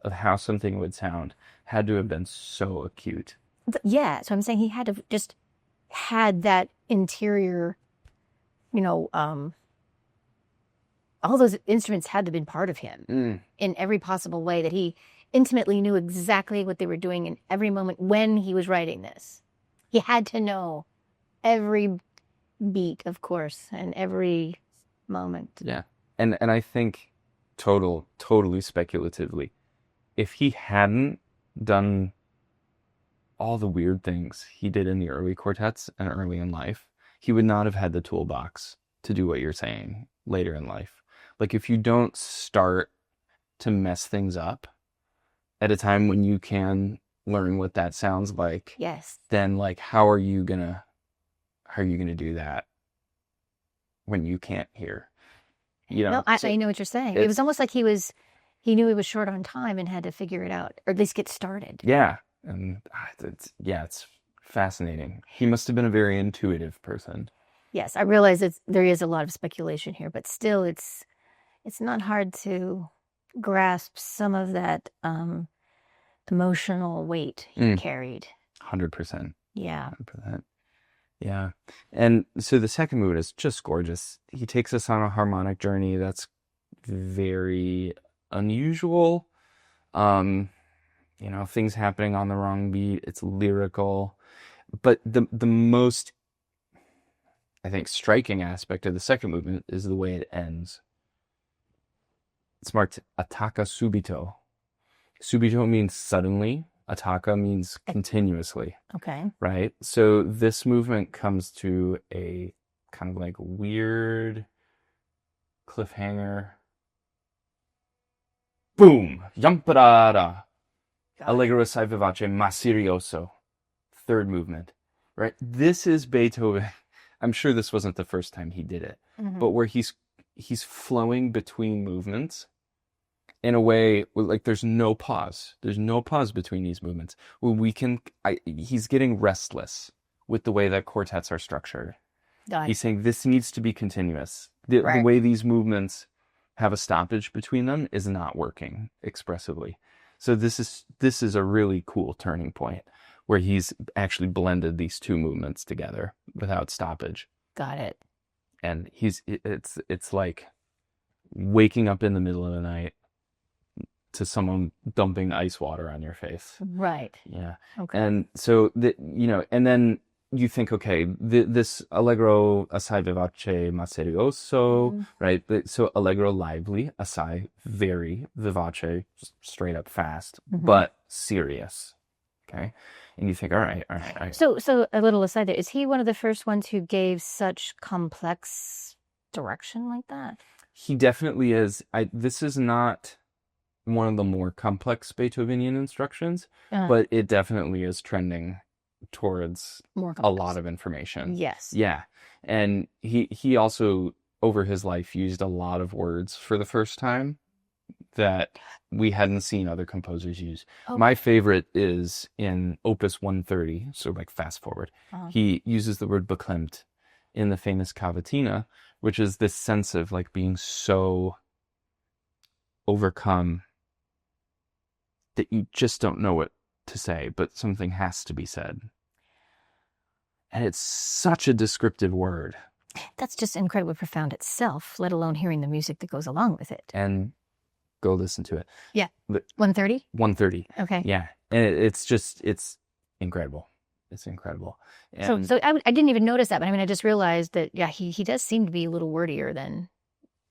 of how something would sound had to have been so acute. Yeah, so I'm saying he had to just had that interior, all those instruments had to have been part of him in every possible way, that he intimately knew exactly what they were doing in every moment when he was writing this. He had to know every beat, of course, and every moment. Yeah. And I think totally speculatively, if he hadn't done all the weird things he did in the early quartets and early in life, he would not have had the toolbox to do what you're saying later in life. Like if you don't start to mess things up at a time when you can learn what that sounds like, yes, then like how are you gonna do that when you can't hear? No, I know what you're saying. It was almost like he knew he was short on time and had to figure it out, or at least get started. Yeah. And it's fascinating. He must have been a very intuitive person. Yes, I realize there is a lot of speculation here, but still it's not hard to grasp some of that emotional weight he carried. 100%. Yeah. 100%. Yeah. And so the second movement is just gorgeous. He takes us on a harmonic journey that's very unusual. Things happening on the wrong beat. It's lyrical. But the most, I think, striking aspect of the second movement is the way it ends. It's marked attacca subito. Subito means suddenly. Attacca means continuously. Okay. Right? So this movement comes to a kind of like weird cliffhanger. Boom! Yamparada! Allegro assai vivace ma serioso. Third movement. Right? This is Beethoven. I'm sure this wasn't the first time he did it, but where he's flowing between movements in a way like there's no pause. There's no pause between these movements. Where he's getting restless with the way that quartets are structured. He's saying this needs to be continuous. The way these movements have a stoppage between them is not working expressively. So this is a really cool turning point where he's actually blended these two movements together without stoppage. Got it. And it's like waking up in the middle of the night to someone dumping ice water on your face. Right. Yeah. Okay. And so and then you think, okay, this allegro assai vivace ma serioso, right? So allegro lively, assai very, vivace just straight up fast, but serious. Okay. And you think, all right. So a little aside there, is he one of the first ones who gave such complex direction like that? He definitely is. This is not one of the more complex Beethovenian instructions, but it definitely is trending towards a lot of information. Yes. Yeah. And he also, over his life, used a lot of words for the first time that we hadn't seen other composers use. Okay. My favorite is in Opus 130, so like fast forward. He uses the word beklemmt in the famous cavatina, which is this sense of like being so overcome that you just don't know what to say, but something has to be said. And it's such a descriptive word. That's just incredibly profound itself, let alone hearing the music that goes along with it. And go listen to it. Yeah. 1:30? 1:30. Okay. Yeah. And it's incredible. It's incredible. And So I didn't even notice that, but I mean, I just realized that, yeah, he does seem to be a little wordier than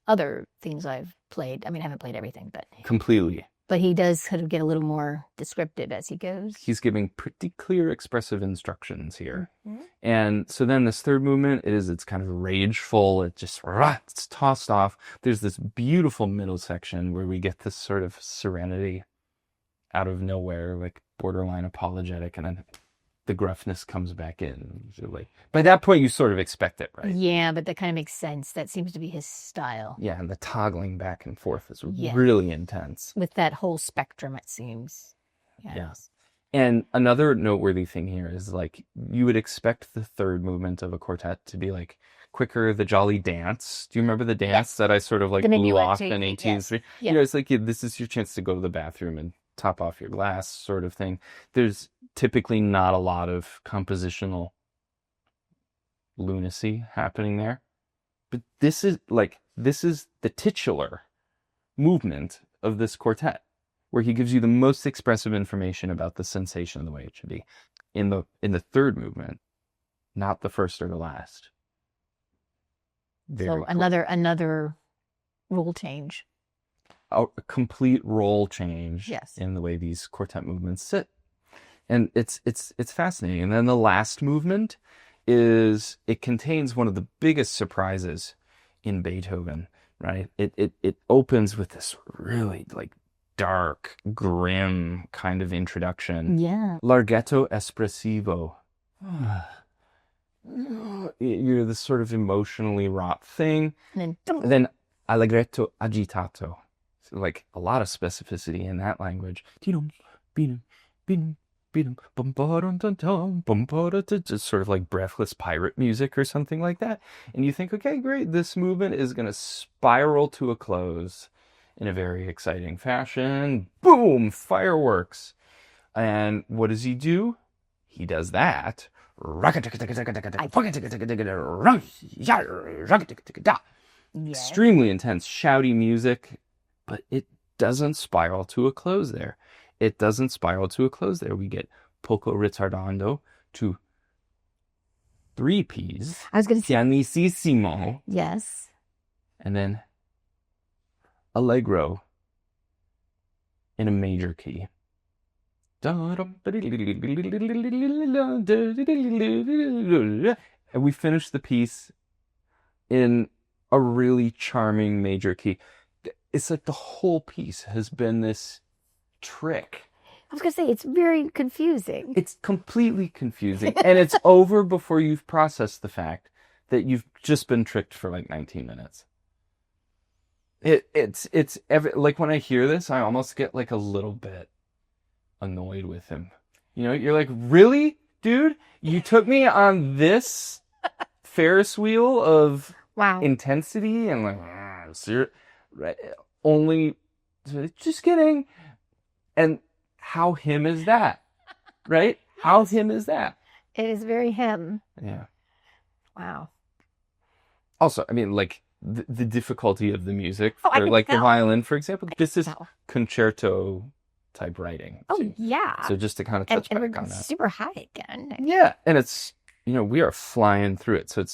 other things I've played. I mean, I haven't played everything, completely. but he does kind of get a little more descriptive as he goes. He's giving pretty clear expressive instructions here. Mm-hmm. And so then this third movement, it's kind of rageful. It's tossed off. There's this beautiful middle section where we get this sort of serenity out of nowhere, like borderline apologetic, and then the gruffness comes back in. So like, by that point, you sort of expect it, right? Yeah, but that kind of makes sense. That seems to be his style. Yeah, and the toggling back and forth is really intense. With that whole spectrum, it seems. Yes. Yeah. And another noteworthy thing here is like, you would expect the third movement of a quartet to be like quicker, the jolly dance. Do you remember the dance that I sort of like blew off in 1803? Yes. Yeah. You know, it's like, this is your chance to go to the bathroom and top off your glass sort of thing. There's typically not a lot of compositional lunacy happening there. But this is the titular movement of this quartet, where he gives you the most expressive information about the sensation of the way it should be. In the third movement, not the first or the last. So another rule change. A complete role change Yes. in the way these quartet movements sit. And it's fascinating. And then the last movement it contains one of the biggest surprises in Beethoven, right? It opens with this really like dark, grim kind of introduction. Yeah. Larghetto espressivo. You're this sort of emotionally wrought thing. And then allegretto agitato. So like a lot of specificity in that language. Just sort of like breathless pirate music or something like that. And you think, okay, great, this movement is going to spiral to a close in a very exciting fashion. Boom, fireworks. And what does he do? He does that. Extremely intense, shouty music, but it doesn't spiral to a close there. We get poco ritardando to 3 Ps. I was going to say pianissimo. Yes. And then allegro in a major key. And we finish the piece in a really charming major key. It's like the whole piece has been this trick. I was going to say, it's very confusing. It's completely confusing. And it's over before you've processed the fact that you've just been tricked for like 19 minutes. It's like when I hear this, I almost get like a little bit annoyed with him. You know, you're like, really, dude? You took me on this Ferris wheel of intensity and like, right? Only, just kidding. And how him is that? Right? How him is that? It is very him. Yeah. Wow. Also, I mean, like, the difficulty of the music, or like the violin, for example, this is concerto type writing. Oh, yeah. So just to kind of touch back on that. Super high again. Yeah. And it's, you know, we are flying through it. So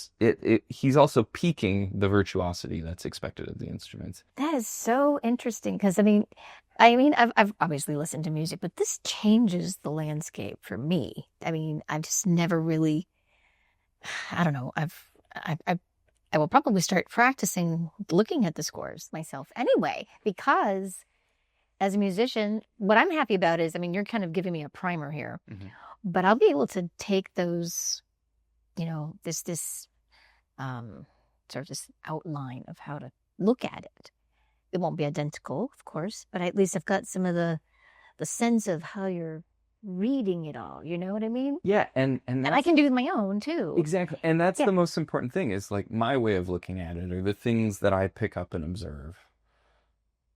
he's also peaking the virtuosity that's expected of the instruments. That is so interesting because, I mean, I've obviously listened to music, but this changes the landscape for me. I mean, I've just never really, I don't know, I will probably start practicing looking at the scores myself anyway, because as a musician, what I'm happy about is, I mean, you're kind of giving me a primer here, but I'll be able to take those, you know, this sort of this outline of how to look at it. It won't be identical, of course, but at least I've got some of the sense of how you're reading it all. You know what I mean? Yeah, and I can do it with my own too. Exactly, and that's the most important thing. Is like my way of looking at it, or the things that I pick up and observe,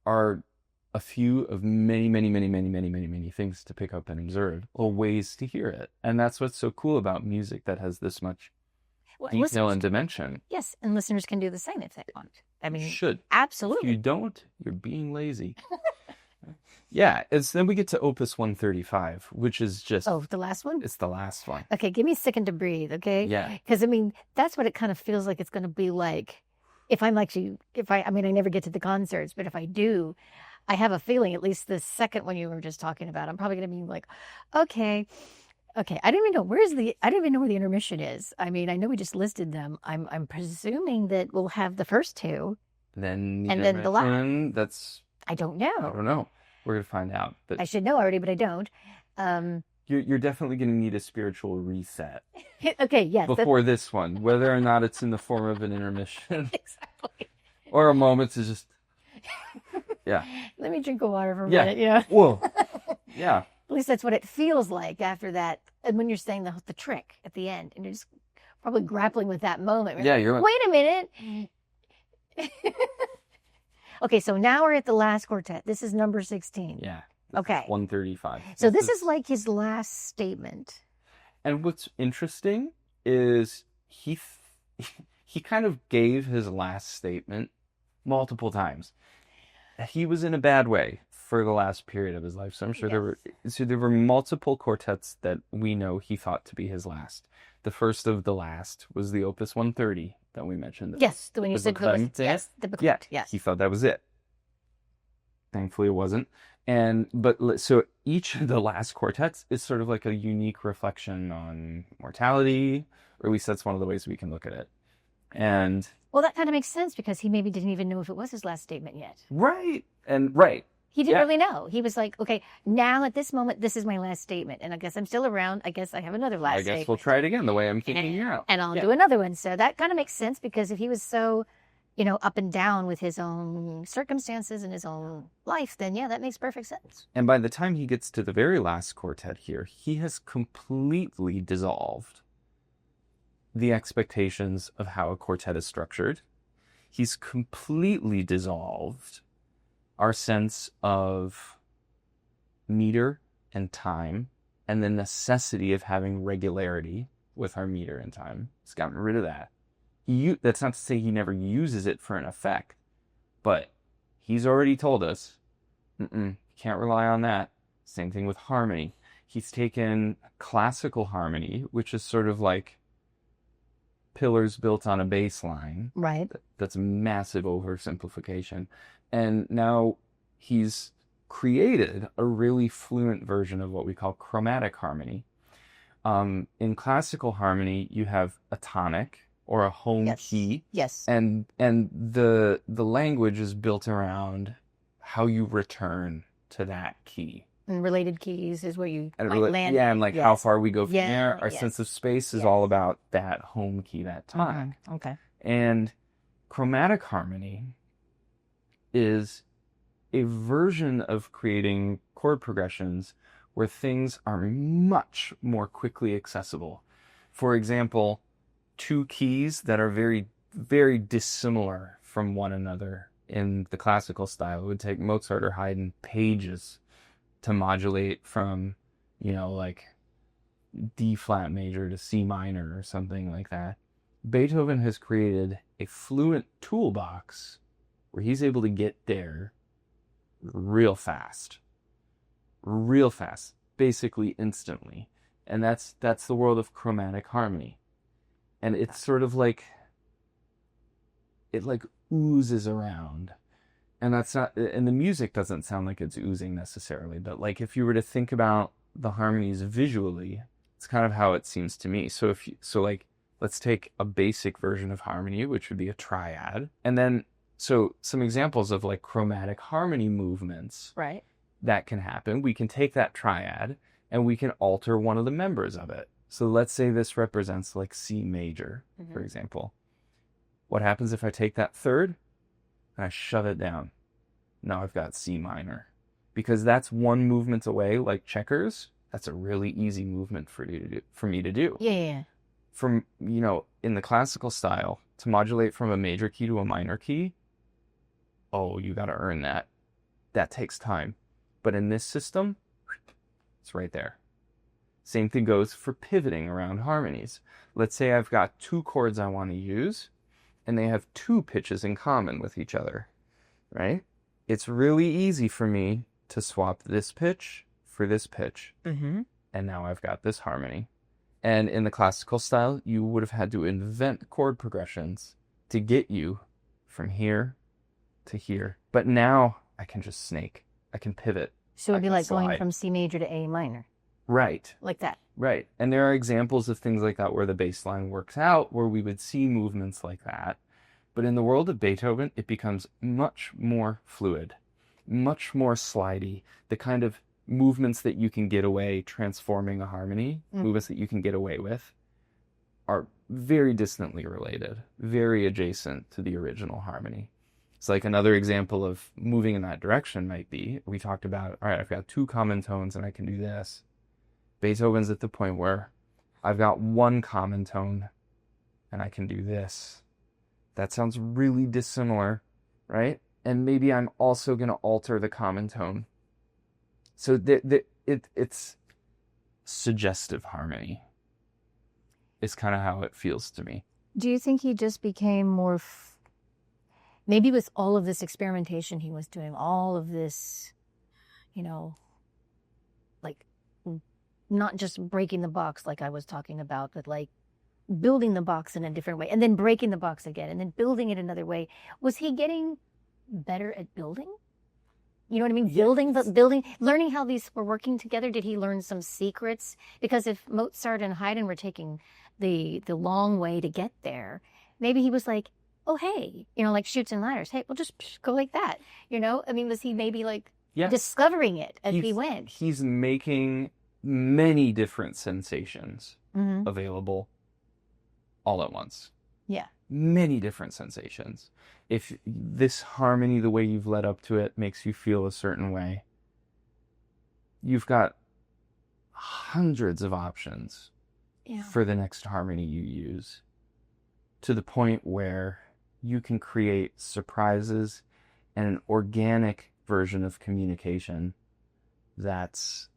are a few of many, many, many, many, many, many, many things to pick up and observe, or ways to hear it. And that's what's so cool about music that has this much detail and dimension. Yes, and listeners can do the same if they want. I mean, should. Absolutely. If you don't, you're being lazy. Yeah, then we get to Opus 135, which is just... Oh, the last one? It's the last one. Okay, give me a second to breathe, okay? Yeah. Because, I mean, that's what it kind of feels like it's going to be like. I never get to the concerts, but if I do, I have a feeling, at least the second one you were just talking about, I'm probably going to be like, okay, I don't even know where the intermission is. I mean, I know we just listed them. I'm presuming that we'll have the first two. Then the last. That's... I don't know. I don't know. We're going to find out. But I should know already, but I don't. You're definitely going to need a spiritual reset. Okay, yes. Before this one, whether or not it's in the form of an intermission. Exactly. Or a moment to just... Yeah. Let me drink a water for a minute. Yeah. Whoa. Yeah. At least that's what it feels like after that. And when you're saying the trick at the end, and you're just probably grappling with that moment. Yeah, you're... Wait a minute. Okay, so now we're at the last quartet. This is number 16. Yeah. Okay. 135. So this is like his last statement. And what's interesting is he kind of gave his last statement multiple times. He was in a bad way for the last period of his life. So I'm sure there were multiple quartets that we know he thought to be his last. The first of the last was the Opus 130 that we mentioned. Yes, the one you said. Yes, the Beethoven. Yes. He thought that was it. Thankfully, it wasn't. So each of the last quartets is sort of like a unique reflection on mortality, or at least that's one of the ways we can look at it. And well, that kind of makes sense because he maybe didn't even know if it was his last statement yet. Right. He didn't really know. He was like, okay, now at this moment, this is my last statement. And I guess I'm still around. I guess I have another last statement. I guess we'll try it again the way I'm thinking you out. And I'll do another one. So that kind of makes sense because if he was so, up and down with his own circumstances and his own life, then that makes perfect sense. And by the time he gets to the very last quartet here, he has completely dissolved the expectations of how a quartet is structured. He's completely dissolved our sense of meter and time and the necessity of having regularity with our meter and time. He's gotten rid of that. That's not to say he never uses it for an effect, but he's already told us, can't rely on that. Same thing with harmony. He's taken classical harmony, which is sort of like pillars built on a baseline. Right. That's a massive oversimplification. And now he's created a really fluent version of what we call chromatic harmony. In classical harmony, you have a tonic or a home key. Yes. And the language is built around how you return to that key. And related keys is where you land. Yeah, and how far we go from there. Our sense of space is all about that home key, that tonic. Okay. And chromatic harmony is a version of creating chord progressions where things are much more quickly accessible. For example, two keys that are very, very dissimilar from one another in the classical style. It would take Mozart or Haydn pages to modulate from, D flat major to C minor or something like that. Beethoven has created a fluent toolbox where he's able to get there real fast, basically instantly. And that's the world of chromatic harmony. And it's sort of like, it oozes around. And and the music doesn't sound like it's oozing necessarily, but if you were to think about the harmonies visually, it's kind of how it seems to me. So let's take a basic version of harmony, which would be a triad. And then, so some examples of chromatic harmony movements. Right. That can happen. We can take that triad and we can alter one of the members of it. So let's say this represents C major, for example. What happens if I take that third and I shove it down? Now I've got C minor. Because that's one movement away, like checkers. That's a really easy movement for me to do. Yeah. From, in the classical style, to modulate from a major key to a minor key, you got to earn that. that takes time. But in this system, it's right there. Same thing goes for pivoting around harmonies. Let's say I've got two chords I want to use, and they have two pitches in common with each other, right? It's really easy for me to swap this pitch for this pitch. Mm-hmm. And now I've got this harmony. And in the classical style, you would have had to invent chord progressions to get you from here to here. But now I can just snake. I can pivot. So it'd be like slide. going from C major to A minor. Right. Like that. Right. And there are examples of things like that where the bass line works out, where we would see movements like that. But in the world of Beethoven, it becomes much more fluid, much more slidey. The kind of movements that you can get away transforming a harmony, movements that you can get away with, are very distantly related, very adjacent to the original harmony. It's like another example of moving in that direction might be, we talked about, all right, I've got two common tones and I can do this. Beethoven's at the point where I've got one common tone and I can do this. That sounds really dissimilar, right? And maybe I'm also going to alter the common tone. So it's suggestive harmony is kind of how it feels to me. Do you think he just became more, maybe with all of this experimentation he was doing, all of this, like not just breaking the box like I was talking about, but like building the box in a different way and then breaking the box again and then building it another way. Was he getting better at building? You know what I mean? Yes. Building, learning how these were working together. Did he learn some secrets? Because if Mozart and Haydn were taking the long way to get there, maybe he was like, oh, hey, like Chutes and Ladders. Hey, we'll just go like that. I mean, was he maybe like discovering it as he went? He's making many different sensations available all at once. Yeah. Many different sensations. If this harmony, the way you've led up to it, makes you feel a certain way, you've got hundreds of options for the next harmony you use, to the point where you can create surprises and an organic version of communication that's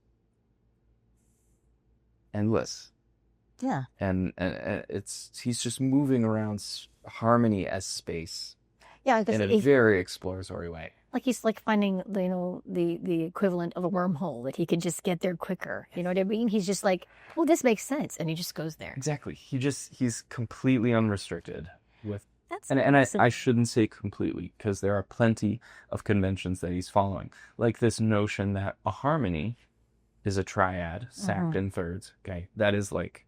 endless. Yeah. And he's just moving around harmony as space. Yeah, in a very exploratory way. Like he's like finding, the equivalent of a wormhole that he can just get there quicker. You know what I mean? He's just like, well, this makes sense, and he just goes there. Exactly. He's completely unrestricted with. That's and I shouldn't say completely, because there are plenty of conventions that he's following, like this notion that a harmony is a triad stacked in thirds. Okay, that is like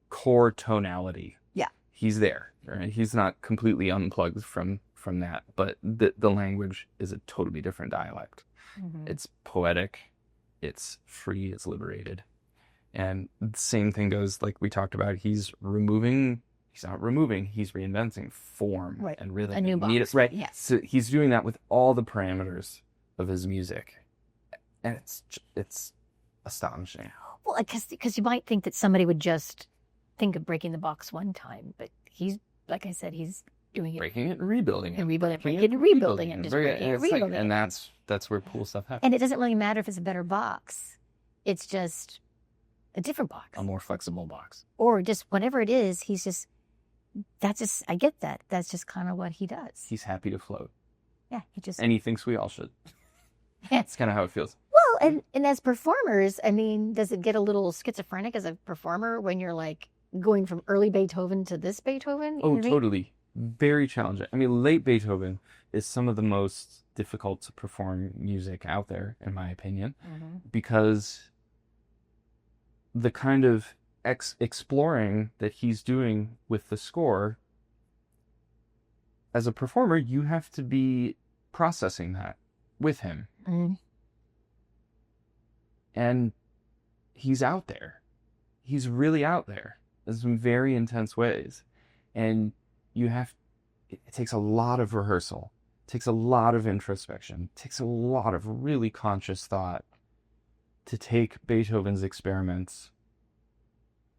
core tonality. Yeah, he's there. Right? He's not completely unplugged from that, but the language is a totally different dialect. It's poetic, it's free, it's liberated. And the same thing goes, like we talked about, he's not removing, he's reinventing form and rhythm. A new box. Right. Yeah. So he's doing that with all the parameters of his music. And it's astonishing. Well, because you might think that somebody would just think of breaking the box one time, but he's, like I said, he's doing it, breaking it and rebuilding it, and rebuilding it, just breaking it, rebuilding it. And that's where cool stuff happens. And it doesn't really matter if it's a better box; it's just a different box, a more flexible box, or just whatever it is. I get that. That's just kind of what he does. He's happy to float. Yeah, and he thinks we all should. That's kind of how it feels. Well, and as performers, I mean, does it get a little schizophrenic as a performer when you're like going from early Beethoven to this Beethoven? Oh, totally. Very challenging. I mean, late Beethoven is some of the most difficult to perform music out there, in my opinion, because the kind of exploring that he's doing with the score, as a performer, you have to be processing that with him. And he's out there. He's really out there in some very intense ways. And it takes a lot of rehearsal, it takes a lot of introspection, it takes a lot of really conscious thought to take Beethoven's experiments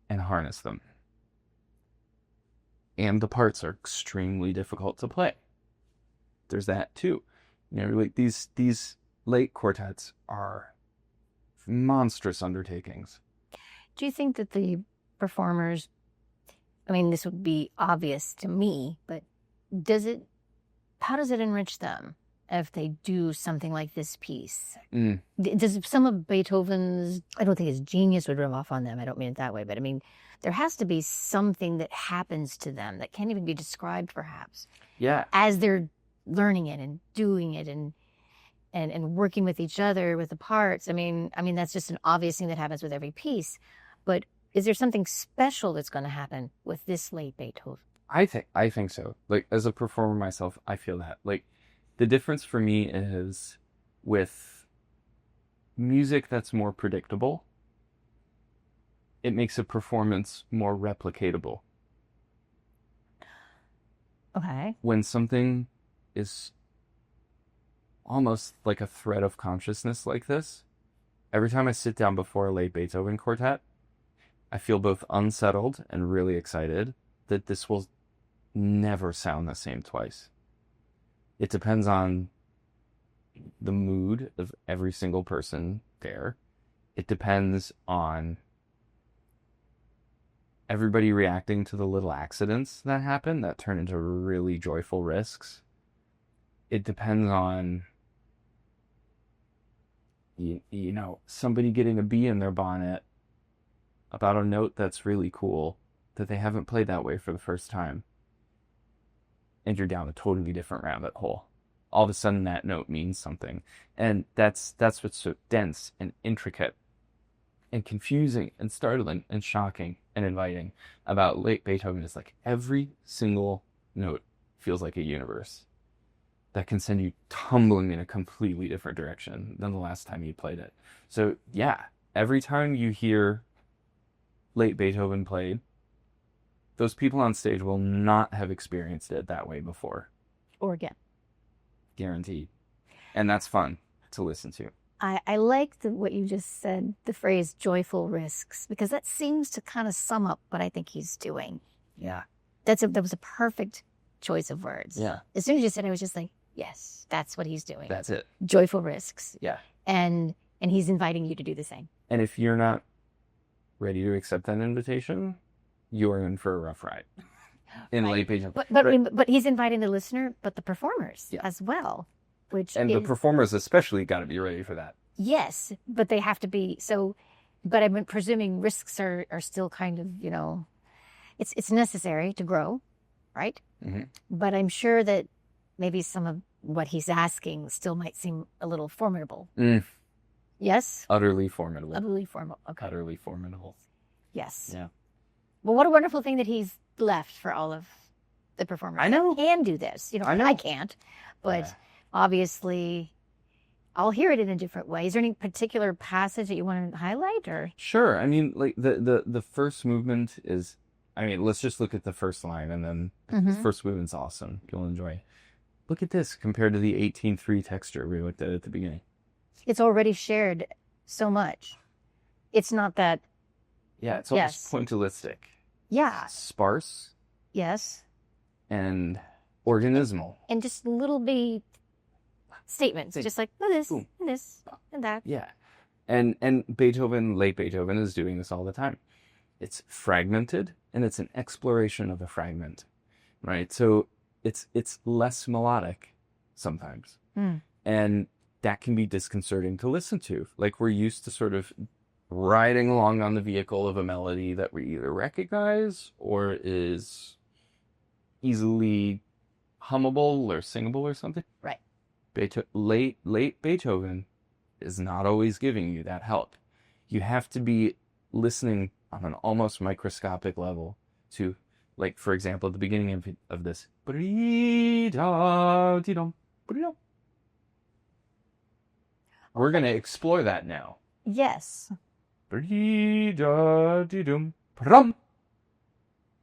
and harness them. And the parts are extremely difficult to play. There's that too. Like these late quartets are monstrous undertakings. Do you think that the performers, I mean, this would be obvious to me, but how does it enrich them if they do something like this piece? Does some of Beethoven's, I don't think his genius would rub off on them. I don't mean it that way, but I mean, there has to be something that happens to them that can't even be described, perhaps. Yeah. As they're learning it and doing it and working with each other with the parts. I mean, that's just an obvious thing that happens with every piece. But is there something special that's going to happen with this late Beethoven? I think so. Like, as a performer myself, I feel that. Like, the difference for me is with music that's more predictable, it makes a performance more replicatable. Okay. When something is almost like a thread of consciousness like this, every time I sit down before a late Beethoven quartet, I feel both unsettled and really excited that this will never sound the same twice. It depends on the mood of every single person there. It depends on everybody reacting to the little accidents that happen that turn into really joyful risks. It depends on, somebody getting a bee in their bonnet about a note that's really cool that they haven't played that way for the first time. And you're down a totally different rabbit hole. All of a sudden that note means something. And that's what's so dense and intricate and confusing and startling and shocking and inviting about late Beethoven is like every single note feels like a universe that can send you tumbling in a completely different direction than the last time you played it. So yeah, every time you hear late Beethoven played, those people on stage will not have experienced it that way before. Or again. Guaranteed. And that's fun to listen to. I like what you just said, the phrase joyful risks, because that seems to kind of sum up what I think he's doing. Yeah. That was a perfect choice of words. Yeah. As soon as you said it, I was just like, yes, that's what he's doing. That's it. Joyful risks. Yeah. And he's inviting you to do the same. And if you're not ready to accept that invitation, you are in for a rough ride. In late Beethoven. But he's inviting the listener, but the performers as well. The performers especially got to be ready for that. Yes, but they have to be so. But I'm presuming risks are still kind of, it's necessary to grow, right? Mm-hmm. But I'm sure that maybe some of what he's asking still might seem a little formidable. Yes? Utterly formidable. Utterly formidable. Okay. Utterly formidable. Yes. Yeah. Well, what a wonderful thing that he's left for all of the performers. I know. That can do this. I know. I can't, but obviously I'll hear it in a different way. Is there any particular passage that you want to highlight, or? Sure. I mean, like the first movement is, let's just look at the first line, and then the first movement's awesome. You'll enjoy. Look at this compared to the 18-3 texture we looked at the beginning. It's already shared so much. It's not that. Yeah, it's almost pointillistic. Yeah. Sparse. Yes. And organismal. And just little bitty statements, just like this, boom, and this, and that. Yeah. And late Beethoven is doing this all the time. It's fragmented, and it's an exploration of a fragment, right? So it's less melodic sometimes. And that can be disconcerting to listen to. Like, we're used to sort of riding along on the vehicle of a melody that we either recognize or is easily hummable or singable or something. Right. Late Beethoven is not always giving you that help. You have to be listening on an almost microscopic level to, like, for example, at the beginning of this. We're going to explore that now. Yes.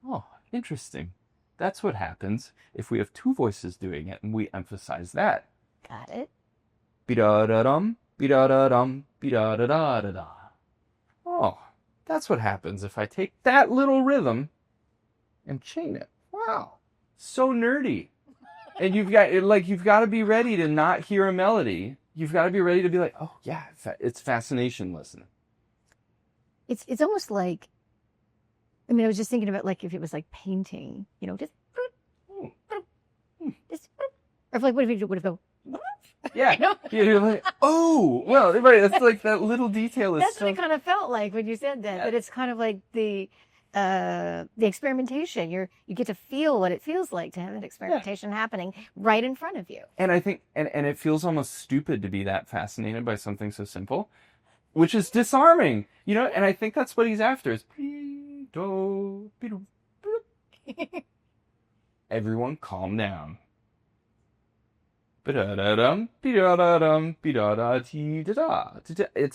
Oh, interesting. That's what happens if we have two voices doing it and we emphasize that. Got it. Bi-da-da-dum, bi-da-da-dum, bi-da-da-da-da-da. Oh, that's what happens if I take that little rhythm and chain it. Wow. So nerdy. And you've got to be ready to not hear a melody. you've got to be ready to be like, oh yeah, it's fascination listening. It's almost like, I mean, I was just thinking about like if it was like painting, or like what if it would have go. Yeah, you're like, oh, well, right. That's like that little detail is. That's what it kind of felt like when you said that. But it's kind of like the experimentation. You get to feel what it feels like to have that experimentation happening right in front of you. And I think, and it feels almost stupid to be that fascinated by something so simple, which is disarming, And I think that's what he's after. Is everyone, calm down. It's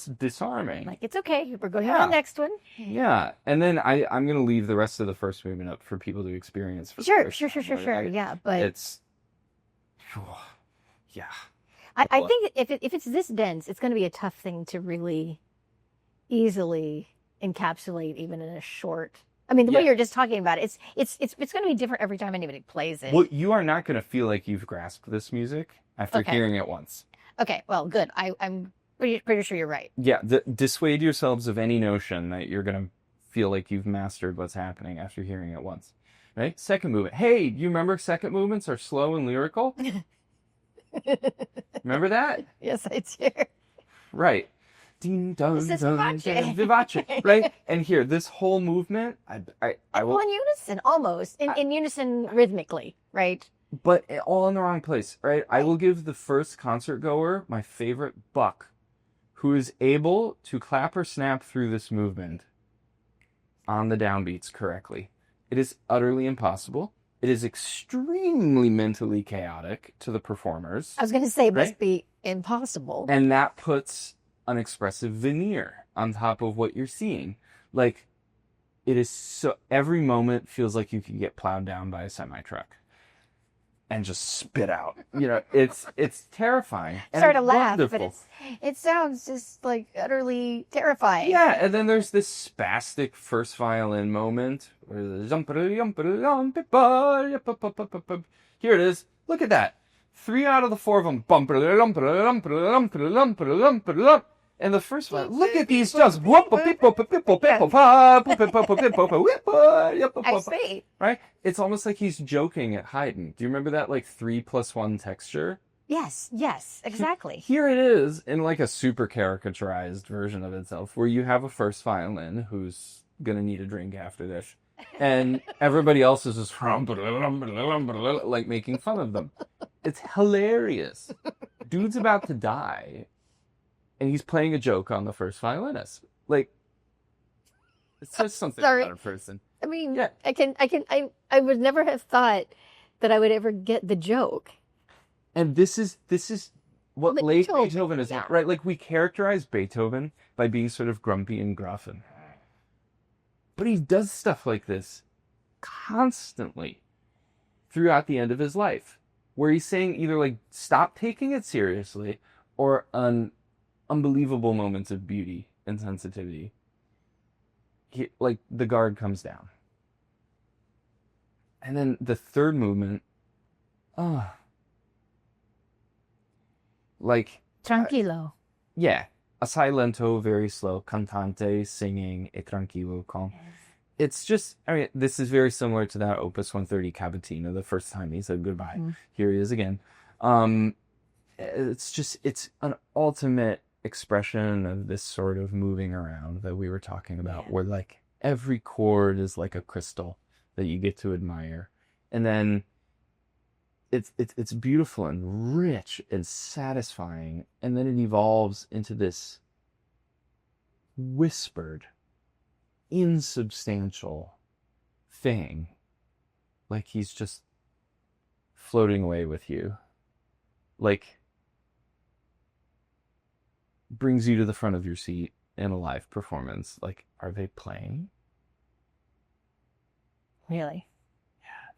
disarming. Like, it's okay. We're going to the next one. Yeah. And then I'm going to leave the rest of the first movement up for people to experience. Sure. Yeah. But it's, yeah. I think if it's this dense, it's going to be a tough thing to really easily encapsulate even in a short. I mean, the way you're just talking about it, it's going to be different every time anybody plays it. Well, you are not going to feel like you've grasped this music after hearing it once. Okay, well, good. I'm pretty sure you're right. Yeah, dissuade yourselves of any notion that you're going to feel like you've mastered what's happening after hearing it once. Right? Second movement. Hey, do you remember second movements are slow and lyrical? Remember that? Yes, I do. Right. Ding dong, this is vivace, right? And here, this whole movement, I will. Well, in unison, almost in unison rhythmically, right? But all in the wrong place, right? I will give the first concert goer my favorite buck, who is able to clap or snap through this movement on the downbeats correctly. It is utterly impossible. It is extremely mentally chaotic to the performers. I was going to say it must be impossible, and that puts an expressive veneer on top of what you're seeing. Like, it is so, every moment feels like you could get plowed down by a semi-truck and just spit out. It's terrifying. Sorry to laugh, but it sounds just like utterly terrifying. Yeah, and then there's this spastic first violin moment where here it is. Look at that. 3 out of the 4 of them. And the first one, look at these just right? It's almost like he's joking at Haydn. Do you remember that 3+1 texture? Yes, exactly. Here it is in a super caricaturized version of itself, where you have a first violin who's gonna need a drink after this, and everybody else is just making fun of them. It's hilarious. Dude's about to die, and he's playing a joke on the first violinist. It says something about a person. I mean, yeah. I would never have thought that I would ever get the joke. And this is what late Beethoven is, right? We characterize Beethoven by being sort of grumpy and gruff, but he does stuff like this constantly throughout the end of his life, where he's saying either stop taking it seriously, or unbelievable moments of beauty and sensitivity. The guard comes down. And then the third movement, Tranquilo. Yeah. Assai lento, very slow. Cantante, singing, e tranquillo, calm. Yes. It's just, this is very similar to that Opus 130 Cavatina, the first time he said goodbye. Mm-hmm. Here he is again. It's an ultimate expression of this sort of moving around that we were talking about, where every chord is like a crystal that you get to admire. And then it's beautiful and rich and satisfying, and then it evolves into this whispered, insubstantial thing, like he's just floating away with you, brings you to the front of your seat in a live performance. Are they playing? Really?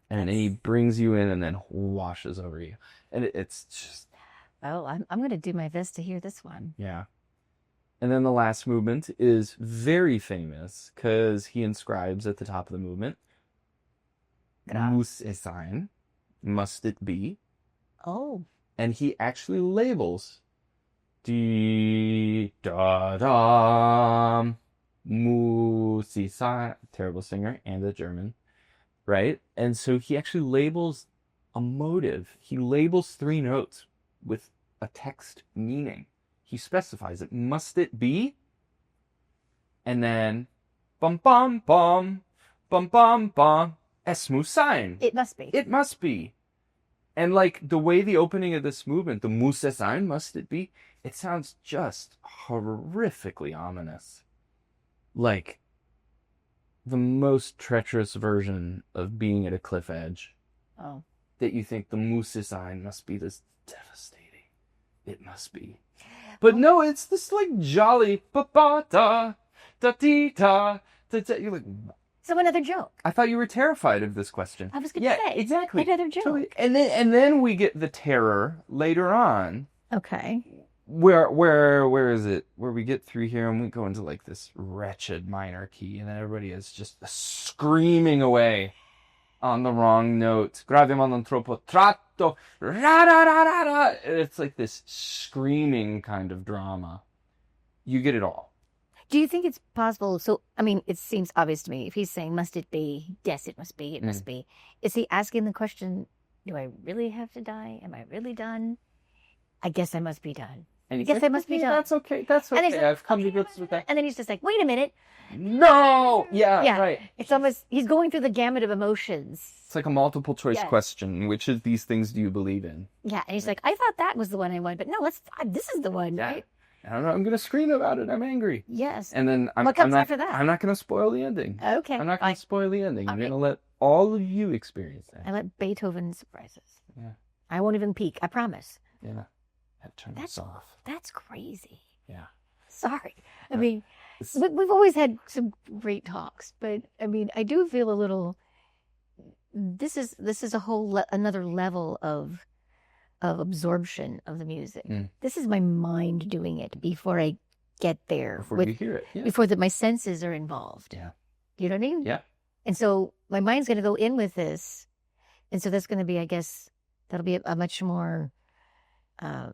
And he brings you in and then washes over you. And it's just... Oh, I'm going to do my best to hear this one. Yeah. And then the last movement is very famous because he inscribes at the top of the movement, Muss es sein, must it be? Oh. And he actually labels Dee da dum. Musisa, terrible singer, and a German, right? And so he actually labels a motive. He labels three notes with a text meaning. He specifies it. Must it be? And then bum bum bum bum bum bum. Es muss sein. It must be. It must be. And like the way the opening of this movement, the muss es sein, must it be? It sounds just horrifically ominous. Like the most treacherous version of being at a cliff edge. Oh. That you think the muss es sein must be this devastating. It must be. But no, it's this like jolly ba-ba-da, da-dee-da, da-da. You're like, So another joke. I thought you were terrified of this question. I was going to say. Exactly. Another joke. Totally. And then we get the terror later on. Okay. Where is it? Where we get through here and we go into like this wretched minor key, and then everybody is just screaming away on the wrong note. Graviamo non troppo tratto. Ra ra ra ra ra. It's like this screaming kind of drama. You get it all. Do you think it's possible? So, I mean, it seems obvious to me. If he's saying, must it be? Yes, it must be. It must be. Is he asking the question, do I really have to die? Am I really done? I guess I must be done. And I guess I must be done. That's okay. That's And okay. he's like, I've come to grips with that. And then he's just like, wait a minute. No! Yeah, right. It's almost, he's going through the gamut of emotions. It's like a multiple choice Yes. question. Which of these things do you believe in? Yeah. And he's like, I thought that was the one I wanted, but no, this is the one, Yeah. right? I don't know. I'm going to scream about it. I'm angry. Yes. And then What comes after that? I'm not going to spoil the ending. Okay. I'm not going to spoil the ending. I'm All going right. to let all of you experience that. I let Beethoven surprise us. Yeah. I won't even peek. I promise. Yeah. I have to turn this off. That's crazy. Yeah. Sorry. I mean, we've always had some great talks, but I mean, I do feel a little. This is a whole another level of absorption of the music. This is my mind doing it before I get there. Before you hear it. Yeah. Before my senses are involved. Yeah. You know what I mean? Yeah. And so my mind's going to go in with this, and so that's going to be, I guess, that'll be a much more. I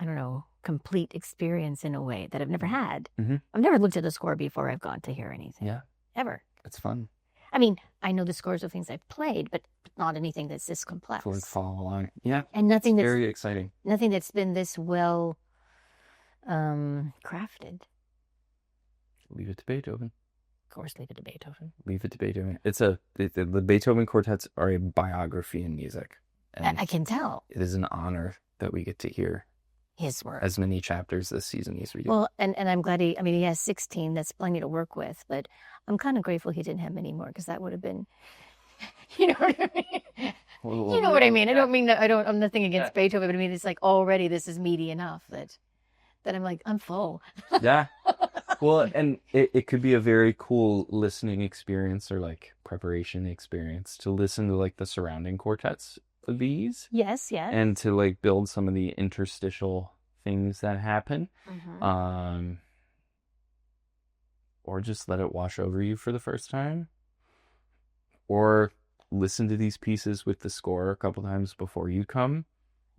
don't know, complete experience in a way that I've never had. Mm-hmm. I've never looked at a score before I've gone to hear anything. Yeah. Ever. It's fun. I mean, I know the scores of things I've played, but not anything that's this complex. To like follow along. Yeah. And nothing that's very exciting. Nothing that's been this well crafted. Leave it to Beethoven. Of course, leave it to Beethoven. Leave it to Beethoven. The Beethoven quartets are a biography in music. And I can tell. It is an honor that we get to hear his work. As many chapters this season he's reading. Well, and I'm glad he has 16. That's plenty to work with. But I'm kind of grateful he didn't have many more, because that would have been, you know what I mean? Well, you know what I mean? I don't mean that I'm nothing against Beethoven, but I mean, it's like already this is meaty enough that I'm like, I'm full. Yeah. Well, and it could be a very cool listening experience or like preparation experience to listen to like the surrounding quartets of these. Yes. And to like build some of the interstitial things that happen. Mm-hmm. Or just let it wash over you for the first time. Or listen to these pieces with the score a couple times before you come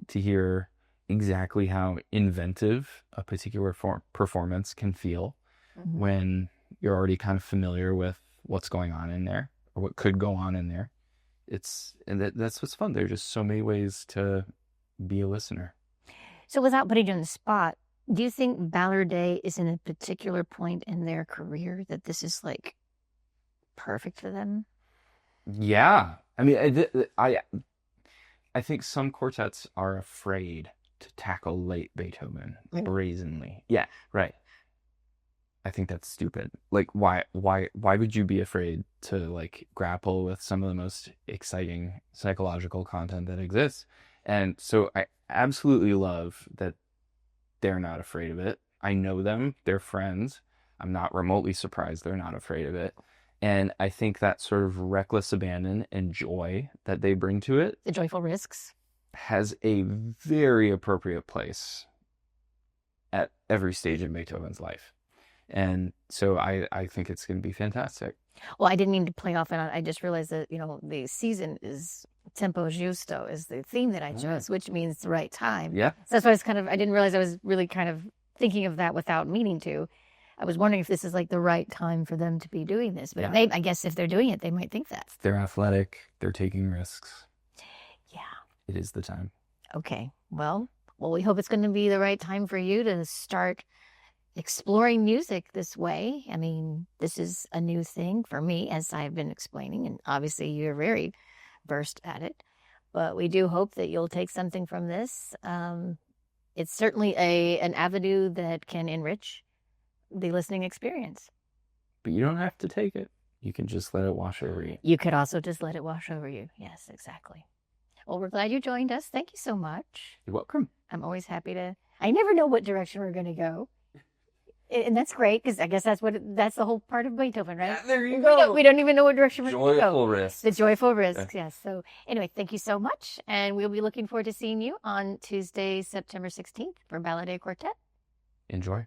to hear exactly how inventive a particular performance can feel when you're already kind of familiar with what's going on in there or what could go on in there. That's what's fun. There are just so many ways to be a listener. So without putting you on the spot, do you think Balourdet is in a particular point in their career that this is like perfect for them? Yeah. I mean, I think some quartets are afraid to tackle late Beethoven brazenly. Yeah, right. I think that's stupid. Like, why would you be afraid to like grapple with some of the most exciting psychological content that exists? And so I absolutely love that they're not afraid of it. I know them. They're friends. I'm not remotely surprised they're not afraid of it. And I think that sort of reckless abandon and joy that they bring to it, the joyful risks, has a very appropriate place at every stage in Beethoven's life. And so I think it's going to be fantastic. Well, I didn't mean to play off, and I just realized that, the season is tempo giusto is the theme that I chose, which means the right time. Yeah. So that's why I didn't realize I was really kind of thinking of that without meaning to. I was wondering if this is like the right time for them to be doing this. But I guess if they're doing it, they might think that. They're athletic. They're taking risks. Yeah. It is the time. Okay. Well, we hope it's going to be the right time for you to start exploring music this way. I mean, this is a new thing for me, as I've been explaining, and obviously you're very versed at it. But we do hope that you'll take something from this. It's certainly an avenue that can enrich the listening experience. But you don't have to take it. You can just let it wash over you. You could also just let it wash over you. Yes, exactly. Well, we're glad you joined us. Thank you so much. You're welcome. I'm always happy to. I never know what direction we're going to go. And that's great, because I guess that's the whole part of Beethoven, right? Yeah, there you go. We don't even know what direction we're going to go. Joyful risk. The joyful risk, yes. So anyway, thank you so much. And we'll be looking forward to seeing you on Tuesday, September 16th for Balourdet Quartet. Enjoy.